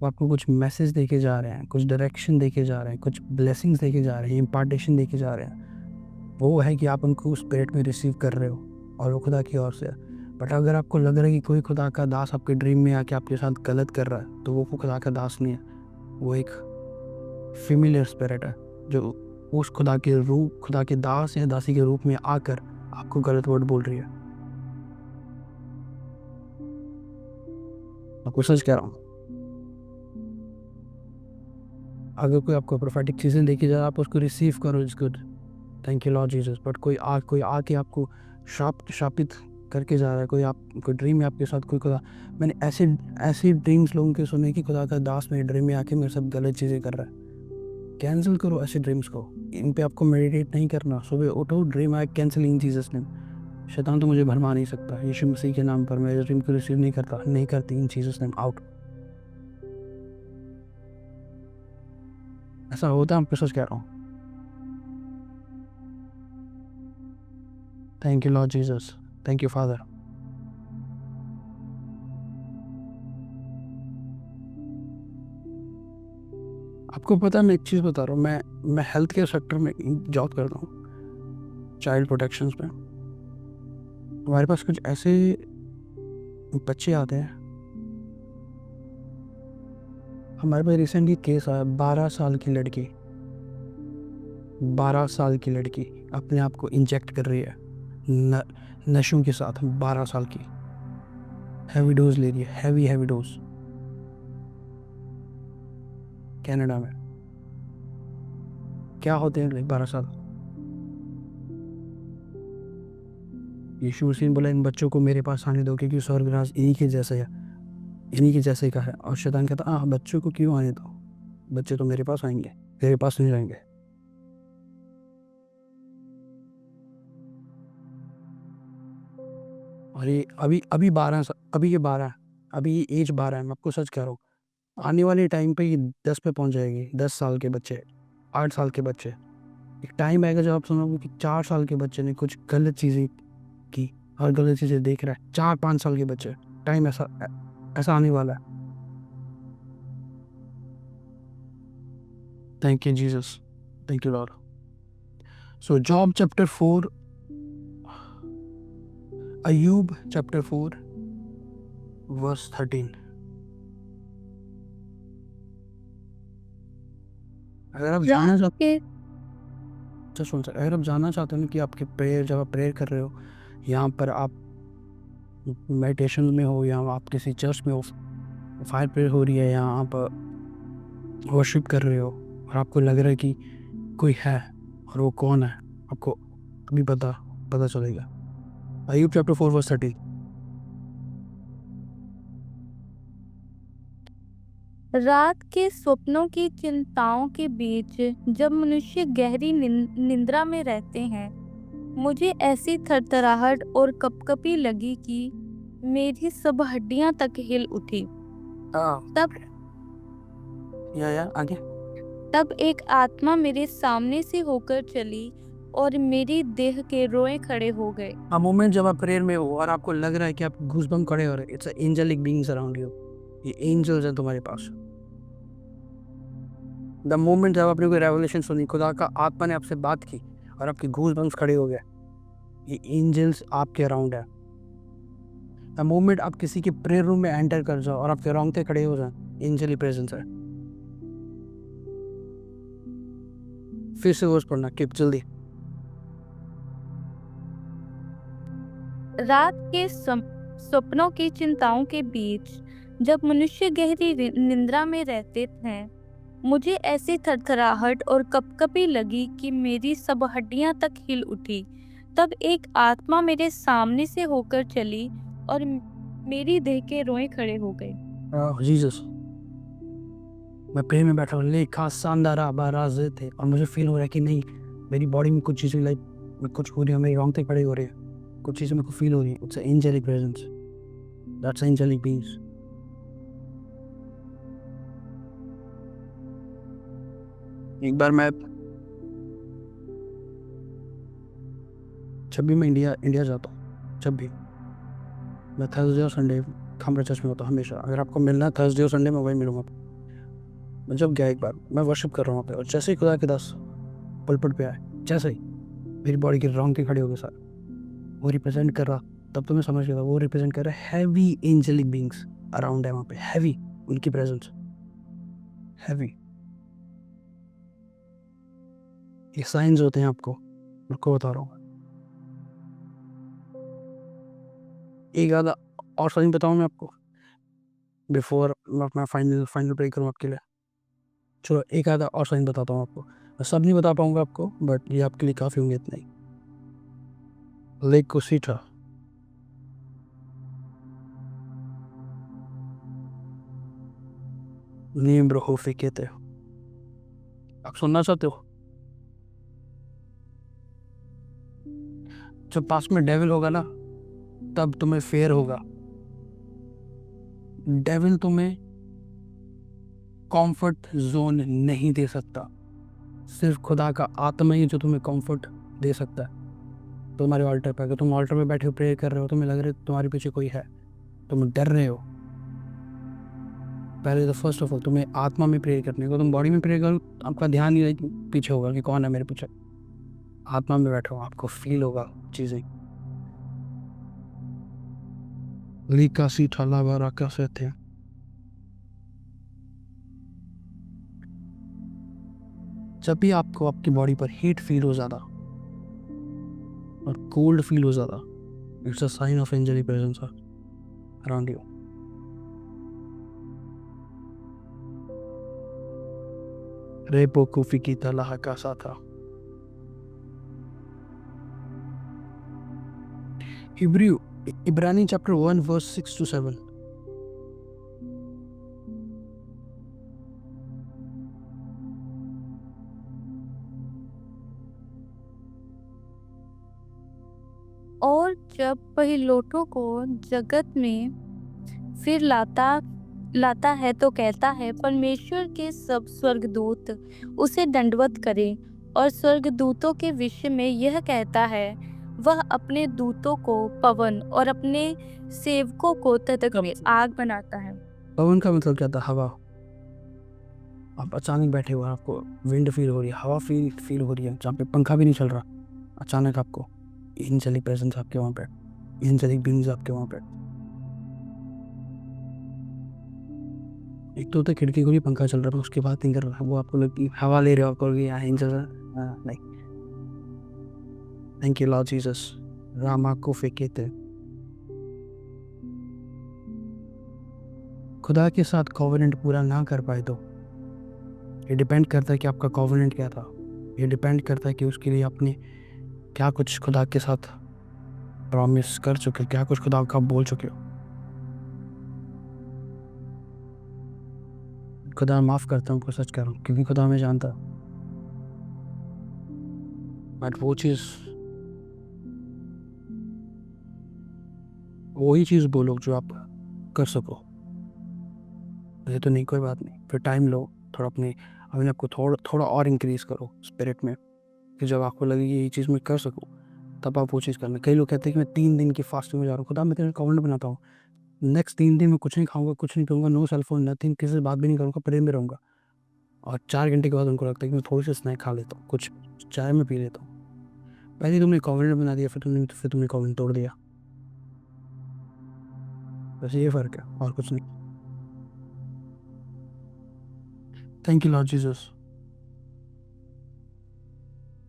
वो आपको कुछ मैसेज देके जा रहे हैं, कुछ डायरेक्शन देके जा रहे हैं, कुछ ब्लेसिंग्स देके जा रहे हैं, इम्पार्टेशन देके जा रहे हैं। वो है कि आप उनको स्पिरिट में रिसीव कर रहे हो और वो खुदा की ओर से। बट अगर आपको लग रहा है कि कोई खुदा का दास आपके ड्रीम में आके आपके साथ गलत कर रहा है, तो वो खुदा का दास नहीं है, वो एक फेमिलियर स्पिरिट है जो उस खुदा के दास या दासी के रूप में आकर आपको गलत वर्ड बोल रही है। आपको सच कह रहा हूँ, अगर कोई आपको प्रोफेटिक चीज़ें देखी जाए, आप उसको रिसीव करो, it's good, thank you Lord Jesus. But कोई आके आपको शापित करके जा रहा है। कोई ड्रीम में आपके साथ कोई खुदा, मैंने ऐसे ड्रीम्स लोगों के सुने कि खुदा का दास मेरे ड्रीम में आके मेरे साथ गलत चीज़ें कर रहा है। कैंसिल करो ऐसे ड्रीम्स को, इन पे आपको मेडिटेट नहीं करना। सुबह उठो, ड्रीम आए, कैंसिल इन जीसस नेम। शैतान तो मुझे भरमा नहीं सकता, यीशु मसीह के नाम पर मैं ड्रीम को रिसीव नहीं करती इन जीसस नेम, आउट। ऐसा होता है, आपके साथ कह रहा हूँ। Thank you Lord Jesus, thank you father. आपको पता है, मैं एक चीज़ बता रहा हूँ, मैं हेल्थ केयर सेक्टर में जॉब करता हूँ, चाइल्ड प्रोटेक्शन में। हमारे पास कुछ ऐसे बच्चे आते हैं। हमारे पास रिसेंटली केस आया, 12 साल की लड़की, 12 साल की लड़की अपने आप को इंजेक्ट कर रही है नशों के साथ। 12 साल की, हैवी डोज ले रही है, हैवी डोज, कनाडा में। क्या होते हैं 12 साल? यीशु मसीह ने बोला इन बच्चों को मेरे पास आने दो, क्योंकि स्वर्गराज इन्हीं के जैसे है, इन्हीं के जैसे का है। और शैतान कहता हाँ, बच्चों को क्यों आने दो, बच्चे तो मेरे पास आएंगे, तेरे पास नहीं जाएंगे। और ये अभी 12, अभी ये एज 12 है। मैं आपको सच कह रहा हूँ, आने वाले टाइम पे ये 10 पे पहुंच जाएगी। 10 साल के बच्चे, 8 साल के बच्चे। एक टाइम आएगा जब आप सुनोगे कि 4 साल के बच्चे ने कुछ गलत चीज़ें की और गलत चीज़ें देख रहा है। 4-5 साल के बच्चे, टाइम ऐसा आने वाला है। Thank you Jesus, thank you Lord. So Job chapter 4, अय्यूब चैप्टर 4 वर्स 13। अगर आप जानना चाहते अगर आप जानना चाहते हो कि आपके प्रेयर, जब आप प्रेयर कर रहे हो, यहाँ पर आप मेडिटेशन में हो या आप किसी चर्च में हो, फायर प्रेयर हो रही है, या आप वर्शिप कर रहे हो और आपको लग रहा है कि कोई है, और वो कौन है आपको अभी पता चलेगा। अय्यूब चैप्टर 4 वर्स 13। रात के स्वप्नों की चिंताओं के बीच जब मनुष्य गहरी निंद्रा में रहते हैं, मुझे ऐसी थरथराहट और कपकपी लगी कि मेरी सब हड्डियां तक हिल उठी। तब आगे। तब एक आत्मा मेरे सामने से होकर चली और मेरी देह के रोए खड़े हो गए। मोमेंट जब आप प्रेयर में हो और आपको लग रहा है कि आप गूज़बम्प खड़े हो रहे हैं, it's angelic beings around you. ये एंजल्स हैं तुम्हारे पास। द मोमेंट जब आपने कोई रेवलेशन सुनी, खुदा का आत्मा ने आपसे बात की और आपके गूज़बम्प्स खड़े हो गए, ये एंजल्स आपके अराउंड है। द मोमेंट आप किसी के प्रेयर रूम में एंटर कर जाओ और आपके रोंगटे खड़े हो जाए, एंजली प्रेजेंस है। फिर से वर्स पढ़ना, कीप जल्दी। रात के स्वप्नों की चिंताओं के बीच जब मनुष्य गहरी निंद्रा में रहते हैं, मुझे ऐसी थरथराहट और कपकपी लगी कि मेरी सब हड्डियां तक हिल उठी। तब एक आत्मा मेरे सामने से होकर चली और मेरी देह के रोए खड़े हो गए। जीसस, मैं प्रेयर में बैठा हूँ, लेखा शानदार आवाज़ थे, और मुझे फील हो रहा है कि नहीं, मेरी बॉडी में कुछ चीज़ें कुछ हो रही है, मेरी रोंगटे खड़े हो रहे हैं, कुछ चीज़ें मेरे को फील हो रही है। It's angelic presence, that's angelic beings. एक बार मैं जब भी मैं इंडिया जाता हूँ, जब भी मैं थर्सडे और संडे खामरा चर्च में होता हूँ हमेशा। अगर आपको मिलना है थर्सडे और संडे में, वही मिलूँगा। मैं जब गया एक बार, मैं वर्शिप कर रहा हूँ वहाँ पे, और जैसे ही खुदा के दास पलपट पे आए, जैसे ही मेरी बॉडी के रोंगटे खड़े हो गए सारे। वो रिप्रेजेंट कर रहा, तब तो मैं समझ गया था वो रिप्रेजेंट कर रहा है हैवी एंजेलिक बीइंग्स अराउंड है वहाँ पे, हैवी, उनकी प्रेजेंस हैवी। ये साइंस होते हैं, आपको बता रहा हूँ। एक आधा और साइन बताऊँ मैं आपको, बिफोर मैं फाइनल प्रे करूँ आपके लिए। चलो एक आधा और साइन बताता हूँ आपको। मैं सब नहीं बता पाऊँगा आपको, बट ये आपके लिए काफ़ी होंगे इतना ही। Lekosita. Niembro Hofikete. आप सुनना चाहते हो? जब पास में डेविल होगा ना, तब तुम्हें फेयर होगा। डेविल तुम्हें कंफर्ट जोन नहीं दे सकता, सिर्फ खुदा का आत्मा ही जो तुम्हें कंफर्ट दे सकता है। तुम्हारे ऑल्टर पे, अगर तुम ऑल्टर में बैठे हो प्रे कर रहे हो, तुम्हें लग रहा है तुम्हारे पीछे कोई है, तुम डर रहे हो, पहले तो फर्स्ट ऑफ ऑल तुम्हें आत्मा में प्रे करने को। तुम बॉडी में प्रे करो, आपका ध्यान नहीं पीछे होगा कि कौन है मेरे पीछे। आत्मा में बैठो, आपको फील होगा चीज़ें। लीका सी ठाला बारा कैसे थे। जब भी आपको आपकी बॉडी पर हीट फील हो ज़्यादा और कोल्ड फील हो ज़्यादा, it's a sign of angelic presence around you. रेपो कुफी की तलाह का सा था। इब्रानी चैप्टर 1 वर्स 6 to 7। और जब पहिलोटों को जगत में फिर लाता है तो कहता है, परमेश्वर के सब स्वर्गदूत उसे दंडवत करें। और स्वर्गदूतों के विषय में यह कहता है, वह अपने दूतों को पवन और अपने सेवकों को ततक में आग बनाता है। पवन का मतलब क्या था? हवा। आप अचानक बैठे हो, आपको विंड फील हो रही है, हवा फील हो रही है, जहाँ पे पंखा भी नहीं चल रहा, अचानक आपको एंजेलिक प्रेजेंस आपके वहाँ पे, एंजेलिक बीइंग्स आपके वहाँ पे। एक तो होता खिड़की को भी पंखा चल रहा है, उसके बाद नहीं कर रहा, वो आपको लगती हवा ले रहे हो, आपको यहाँ एंजल नहीं। Thank you Lord Jesus. Rama को फेंकेते। खुदा के साथ कॉवेनेंट पूरा ना कर पाए तो ये डिपेंड करता है कि आपका कॉवेनेंट क्या था। ये डिपेंड करता है कि उसके लिए आपने क्या कुछ खुदा के साथ प्रॉमिस कर चुके हो, क्या कुछ खुदा का बोल चुके हो। खुदा माफ़ करता हूँ, आपको सच कह रहा हूँ, क्योंकि खुदा हमें जानता। बट वही चीज़ बोलो जो आप कर सको। ये तो नहीं, कोई बात नहीं, फिर टाइम लो, थोड़ा अपने आप को थोड़ा और इंक्रीज़ करो स्पिरिट में, कि जब आपको लगे ये चीज़ मैं कर सकूँ, तब आप वो चीज़ करना। कई लोग कहते हैं कि मैं 3 दिन की फास्टिंग में जा रहा हूँ, खुदा मैं तेरा कॉवेनेंट बनाता हूँ, नेक्स्ट 3 दिन में कुछ नहीं खाऊंगा, कुछ नहीं करूँगा, नो सेलफोन, नथिंग, किसी से बात भी नहीं करूँगा, प्रेयर में रहूँगा। और 4 घंटे के बाद उनको लगता है कि मैं थोड़ी सी स्नैक खा लेता हूँ, कुछ चाय में पी लेता हूँ। पहले तुमने कॉवेनेंट बना दिया, फिर तुमने कॉवेनेंट तोड़ दिया। बस ये फ़र्क है, और कुछ नहीं। Thank you Lord Jesus.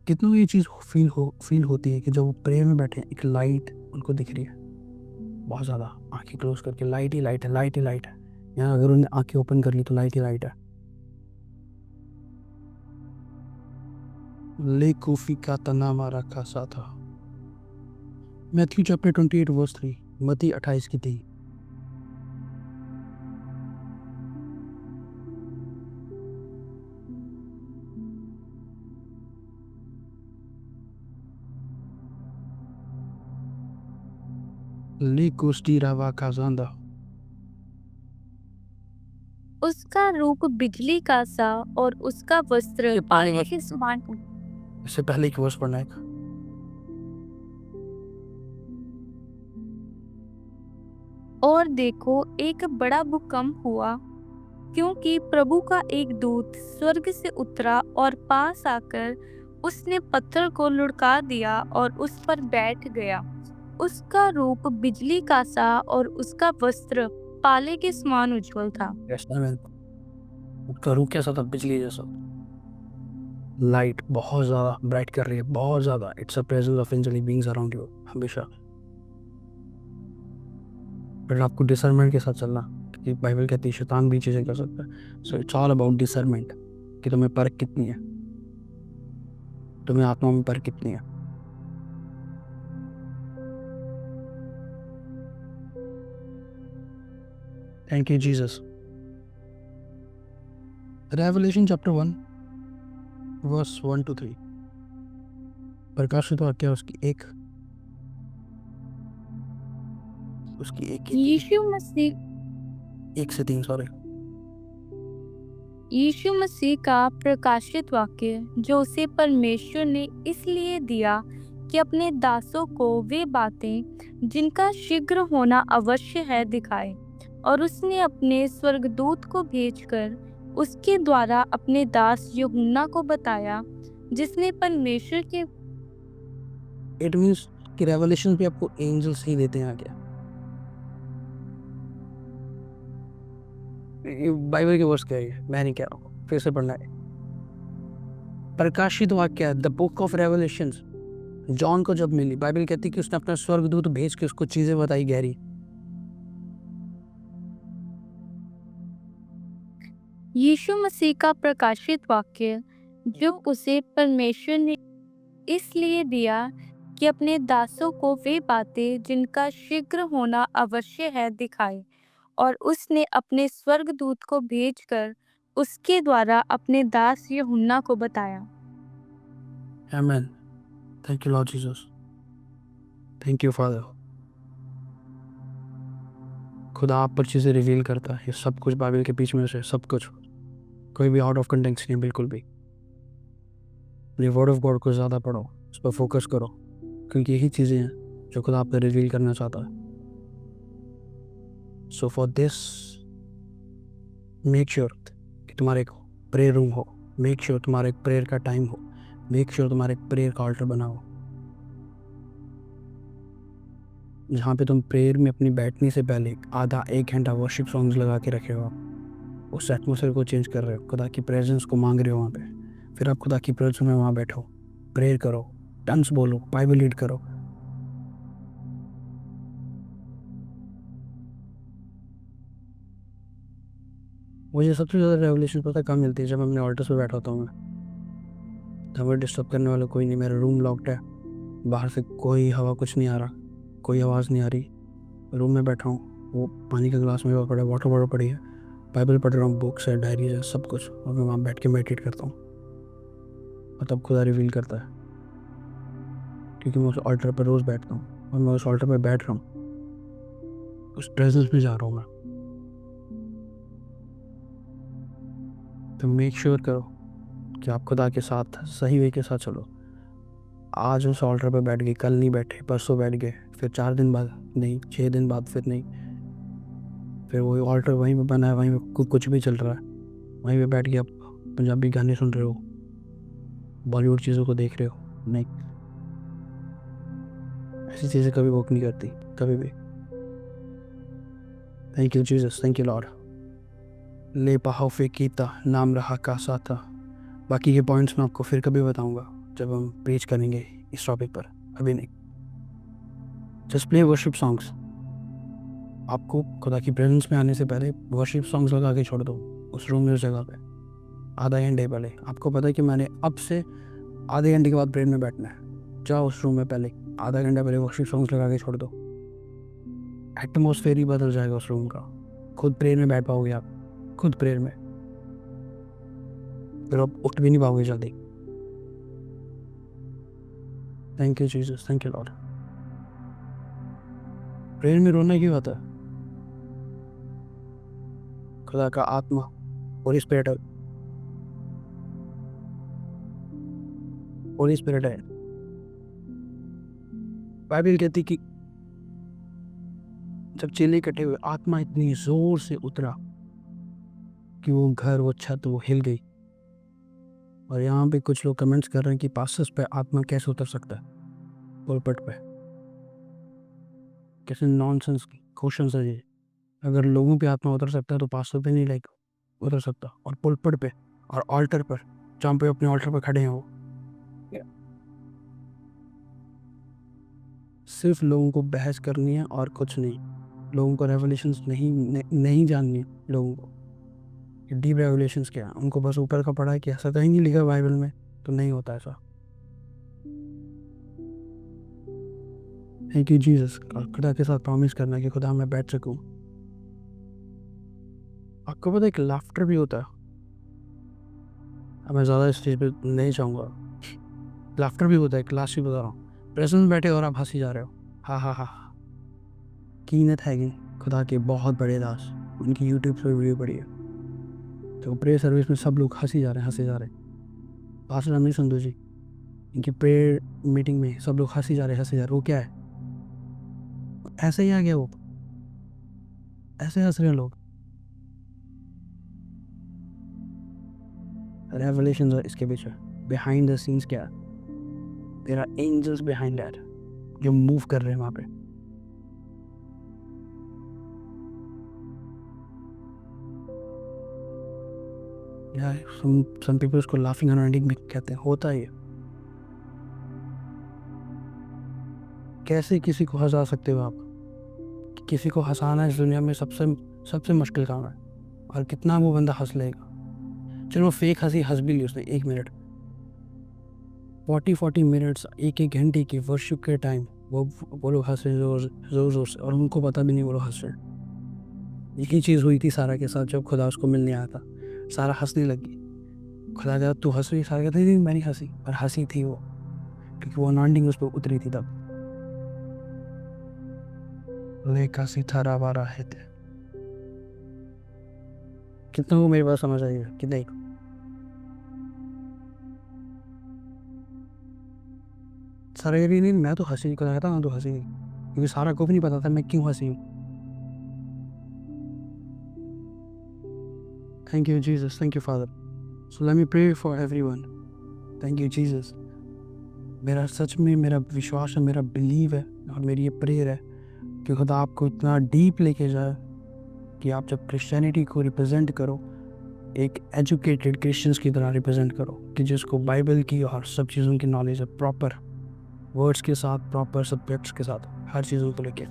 कितनों ये चीज़ फील होती है कि जब वो प्रेयर में बैठे हैं, एक लाइट उनको दिख रही है बहुत ज़्यादा, आंखें क्लोज करके, लाइट ही लाइट है, लाइट ही लाइट है। यहाँ अगर उन्हें आंखें ओपन कर ली तो लाइट ही लाइट है। ले कोफी का तनामा रखा सा था। Matthew chapter 28 verse 3। मत्ती 28 की 3। ले कोस्टी रावा का ज़ांदा। उसका रूप बिजली का सा और उसका वस्त्र पानी के समान। इससे पहले एक वर्स पढ़ना है। और देखो, एक बड़ा भूकंप हुआ, क्योंकि प्रभु का एक दूत स्वर्ग से उतरा और पास आकर उसने पत्थर को लुढ़का दिया और उस पर बैठ गया। उसका रूप बिजली का सा और उसका वस्त्र पाले के समान उज्जवल था। उसका रूप कैसा था? बिजली जैसा। लाइट बहुत ज़्यादा ब्राइट कर रही है, बहुत ज़्यादा। It's a presence of angelic beings around you हमेशा। बट आपको डिसर्नमेंट के साथ चलना, क्योंकि बाइबल कहती है शैतान भी चीज़ें कर सकता है। So it's all about discernment, कि तुम्हें परख कितनी है, तुम्हें आत्मा में परख कितनी है। Thank you Jesus. Revelation chapter 1 verse 1 to 3। प्रकाशित वाक्य उसकी यीशु मसीह 1 से 3 सॉरी। यीशु मसीह का प्रकाशित वाक्य जो उसे परमेश्वर ने इसलिए दिया कि अपने दासों को वे बातें जिनका शीघ्र होना अवश्य है दिखाए, और उसने अपने स्वर्गदूत को भेजकर उसके द्वारा अपने दास यूहन्ना को बताया, जिसने परमेश्वर के इट मीन्स कि रेवलेशन भी आपको एंजल्स ही देते हैं आगे। बाइबल के वर्स क्या है, मैं नहीं कह रहा हूँ, फिर से पढ़ना है। प्रकाशित वाक्य the book of revelations John को जब मिली, बाइबल कहती है कि उसने अपना स्वर्गदूत भेज के उसको चीजें बताई गहरी। यीशु मसीह का प्रकाशित वाक्य जो उसे परमेश्वर ने इसलिए दिया कि अपने दासों को वे बातें जिनका शीघ्र होना अवश्य है दिखाए, और उसने अपने स्वर्गदूत को भेजकर उसके द्वारा अपने दास यूहन्ना को बताया। आमीन। Thank you Lord Jesus, thank you father. खुदा आप पर चीज़ें रिवील करता है, ये सब कुछ बाइबल के बीच में से सब कुछ, कोई भी आउट ऑफ कंटेक्स्ट नहीं, बिल्कुल भी। ये वर्ड ऑफ गॉड को ज़्यादा पढ़ो, उस पर फोकस करो, क्योंकि यही चीज़ें हैं जो खुदा आप पर रिवील करना चाहता है। So for this make sure कि तुम्हारे एक प्रेयर रूम हो, मेक श्योर तुम्हारा एक प्रेयर का टाइम हो, मेक श्योर तुम्हारा एक प्रेयर का ऑल्टर बना हो, जहाँ पे तुम प्रेयर में अपनी बैठने से पहले आधा 1 घंटा वर्शिप सॉन्ग्स लगा के रखे हो। आप उस एटमोसफेयर को चेंज कर रहे हो, खुदा की प्रेजेंस को मांग रहे हो वहाँ पे। फिर आप खुदा की प्रेजेंस में वहाँ बैठो, प्रेयर करो, टन्स बोलो, बाइबल रीड करो। मुझे सबसे ज़्यादा रेवलेशन पता कब मिलती है, जब मैं अपने ऑल्टर्स पे बैठा होता हूँ। मैं हमें डिस्टर्ब करने वाला कोई नहीं, मेरा रूम लॉक्ड है, बाहर से कोई हवा कुछ नहीं आ रहा, कोई आवाज़ नहीं आ रही, रूम में बैठा हूँ, वो पानी का गिलास मेरे पास पड़ा है, वाटर बॉटल पड़ी है, बाइबल पढ़ रहा हूँ, बुक्स है, डायरीज है, सब कुछ, और मैं वहाँ बैठ के मेडिटेट करता हूँ, और तब खुदा रिवील करता है, क्योंकि मैं उस ऑल्टर पर रोज़ बैठता हूँ, और मैं उस ऑल्टर पर बैठ रहा हूँ, उस प्रेजेंस में जा रहा हूँ मैं। तो मेक श्योर करो कि आप खुदा के साथ सही वे के साथ चलो। आज उस ऑल्टर पर बैठ गए, कल नहीं बैठे, परसों बैठ गए, फिर 4 दिन बाद नहीं, 6 दिन बाद फिर नहीं, फिर वही ऑल्टर वहीं पे बना है, वहीं पे कुछ भी चल रहा है, वहीं पे बैठ के आप पंजाबी गाने सुन रहे हो, बॉलीवुड चीज़ों को देख रहे हो। नहीं, ऐसी चीज़ें कभी वर्क नहीं करती, कभी भी। Thank you Jesus, thank you Lord. ले पाहो कीता नाम रहा का साथा। बाकी के पॉइंट्स मैं आपको फिर कभी बताऊंगा जब हम प्रीच करेंगे इस टॉपिक पर, अभी नहीं। Just play worship songs. आपको खुदा की प्रेजेंस में आने से पहले वर्शिप सॉन्ग्स लगा के छोड़ दो उस रूम में, उस जगह पे, आधा घंटे पहले। आपको पता है कि मैंने अब से आधे घंटे के बाद प्रेयर में बैठना है, जाओ उस रूम में पहले आधा घंटा पहले वर्शिप सॉन्ग्स लगा के छोड़ दो, एटमोसफेयर ही बदल जाएगा उस रूम का। खुद प्रेयर में बैठ पाओगे आप, खुद प्रेयर में, फिर आप उठ भी नहीं पाओगे जल्दी। Thank you Jesus, thank you Lord. Prayer में रोना क्यों आता है? खुदा का आत्मा होली स्पिरिट है, होली स्पिरिट है। बाइबल कहती कि जब चेले इकट्ठे हुए, आत्मा इतनी जोर से उतरा कि वो घर, वो छत, वो हिल गई। और यहाँ पे कुछ लोग कमेंट्स कर रहे हैं कि पास्टर्स पे आत्मा कैसे उतर सकता है, पुलपिट पे, कैसे नॉनसेंस क्वेश्चन है ये। अगर लोगों पे आत्मा उतर सकता है तो पास्टर पे नहीं लाइक उतर सकता, और पुलपिट पे और ऑल्टर पर, जहाँ पे अपने ऑल्टर पर खड़े हैं, वो सिर्फ लोगों को बहस करनी है और कुछ नहीं। लोगों को रेवलेशंस नहीं जाननी है, लोगों को डीप रेवलेशंस क्या है, उनको बस ऊपर का पढ़ा है कि ऐसा कहीं नहीं लिखा बाइबल में, तो नहीं होता ऐसा। है कि जीसस खुदा के साथ प्रॉमिस करना कि खुदा मैं बैठ सकूं, आपको पता है एक लाफ्टर भी होता है। अब मैं ज़्यादा इस चीज़ पे नहीं चाहूँगा। लाफ्टर भी होता है, क्लास भी बता रहा हूँ। प्रेजेंस में बैठे और आप हंसी जा रहे हो, हाँ हाँ हाँ। कीनत हैगी खुदा के बहुत बड़े दास, उनकी यूट्यूब पर वीडियो पड़ी है, तो प्रेयर सर्विस में सब लोग हंसी जा रहे हैं, हंसे जा रहे हैं। पास्टर अमित संधू जी, इनकी प्रेयर मीटिंग में सब लोग हंसी जा रहे हैं, हंसे जा रहे हैं। वो क्या है? ऐसे ही आ गया वो, ऐसे हंस रहे हैं लोग। रेवलेशन इसके पीछे, बिहाइंड द सीन्स क्या है? There are angels behind that जो मूव कर रहे हैं वहाँ पे। या सम पीपल उसको लाफिंग अनॉइंटिंग भी कहते हैं। होता ही है। कैसे किसी को हंसा सकते हो आप? किसी को हंसाना इस दुनिया में सबसे सबसे मुश्किल काम है। और कितना वो बंदा हंस लेगा। चलो फेक हंसी हंस भी ली उसने 1 मिनट, 40 मिनट्स, एक घंटे की वर्शिप के टाइम वो लोग हंस रहे जोर जोर जोर से, और उनको पता भी नहीं वो लोग हंस रहे। यही चीज़ हुई थी सारा के साथ जब खुदा उसको मिलने आया था। सारा हंसने लगी। खुदा कहता तू हंस रही? सारा कहता नहीं मैं नहीं हंसी, पर हंसी थी वो, क्योंकि वो अनॉइंटिंग उस पर उतरी थी तब। लेका सितारा वारा है थे। कितना को मेरी बात समझ आई है कि नहीं? सारा कह रही नहीं मैं तो हंसी नहीं, खुदा कहता हाँ तो हंसी नहीं, क्योंकि सारा को भी नहीं पता था मैं क्यों हंसी हूँ। Thank you Jesus, thank you father. So let me pray for everyone. Thank you Jesus. मेरा सच में मेरा विश्वास है, मेरा बिलीव है, और मेरी ये प्रेयर है कि खुदा आपको इतना डीप लेके जाए कि आप जब क्रिश्चियनिटी को रिप्रेजेंट करो, एक एजुकेटेड क्रिश्चियंस की तरह रिप्रेजेंट करो, कि जिसको बाइबल की और सब चीज़ों की नॉलेज है, प्रॉपर वर्ड्स के साथ, प्रॉपर सब्जेक्ट्स के साथ, हर चीज़ों को लेके।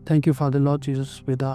Thank you father Lord Jesus पिता,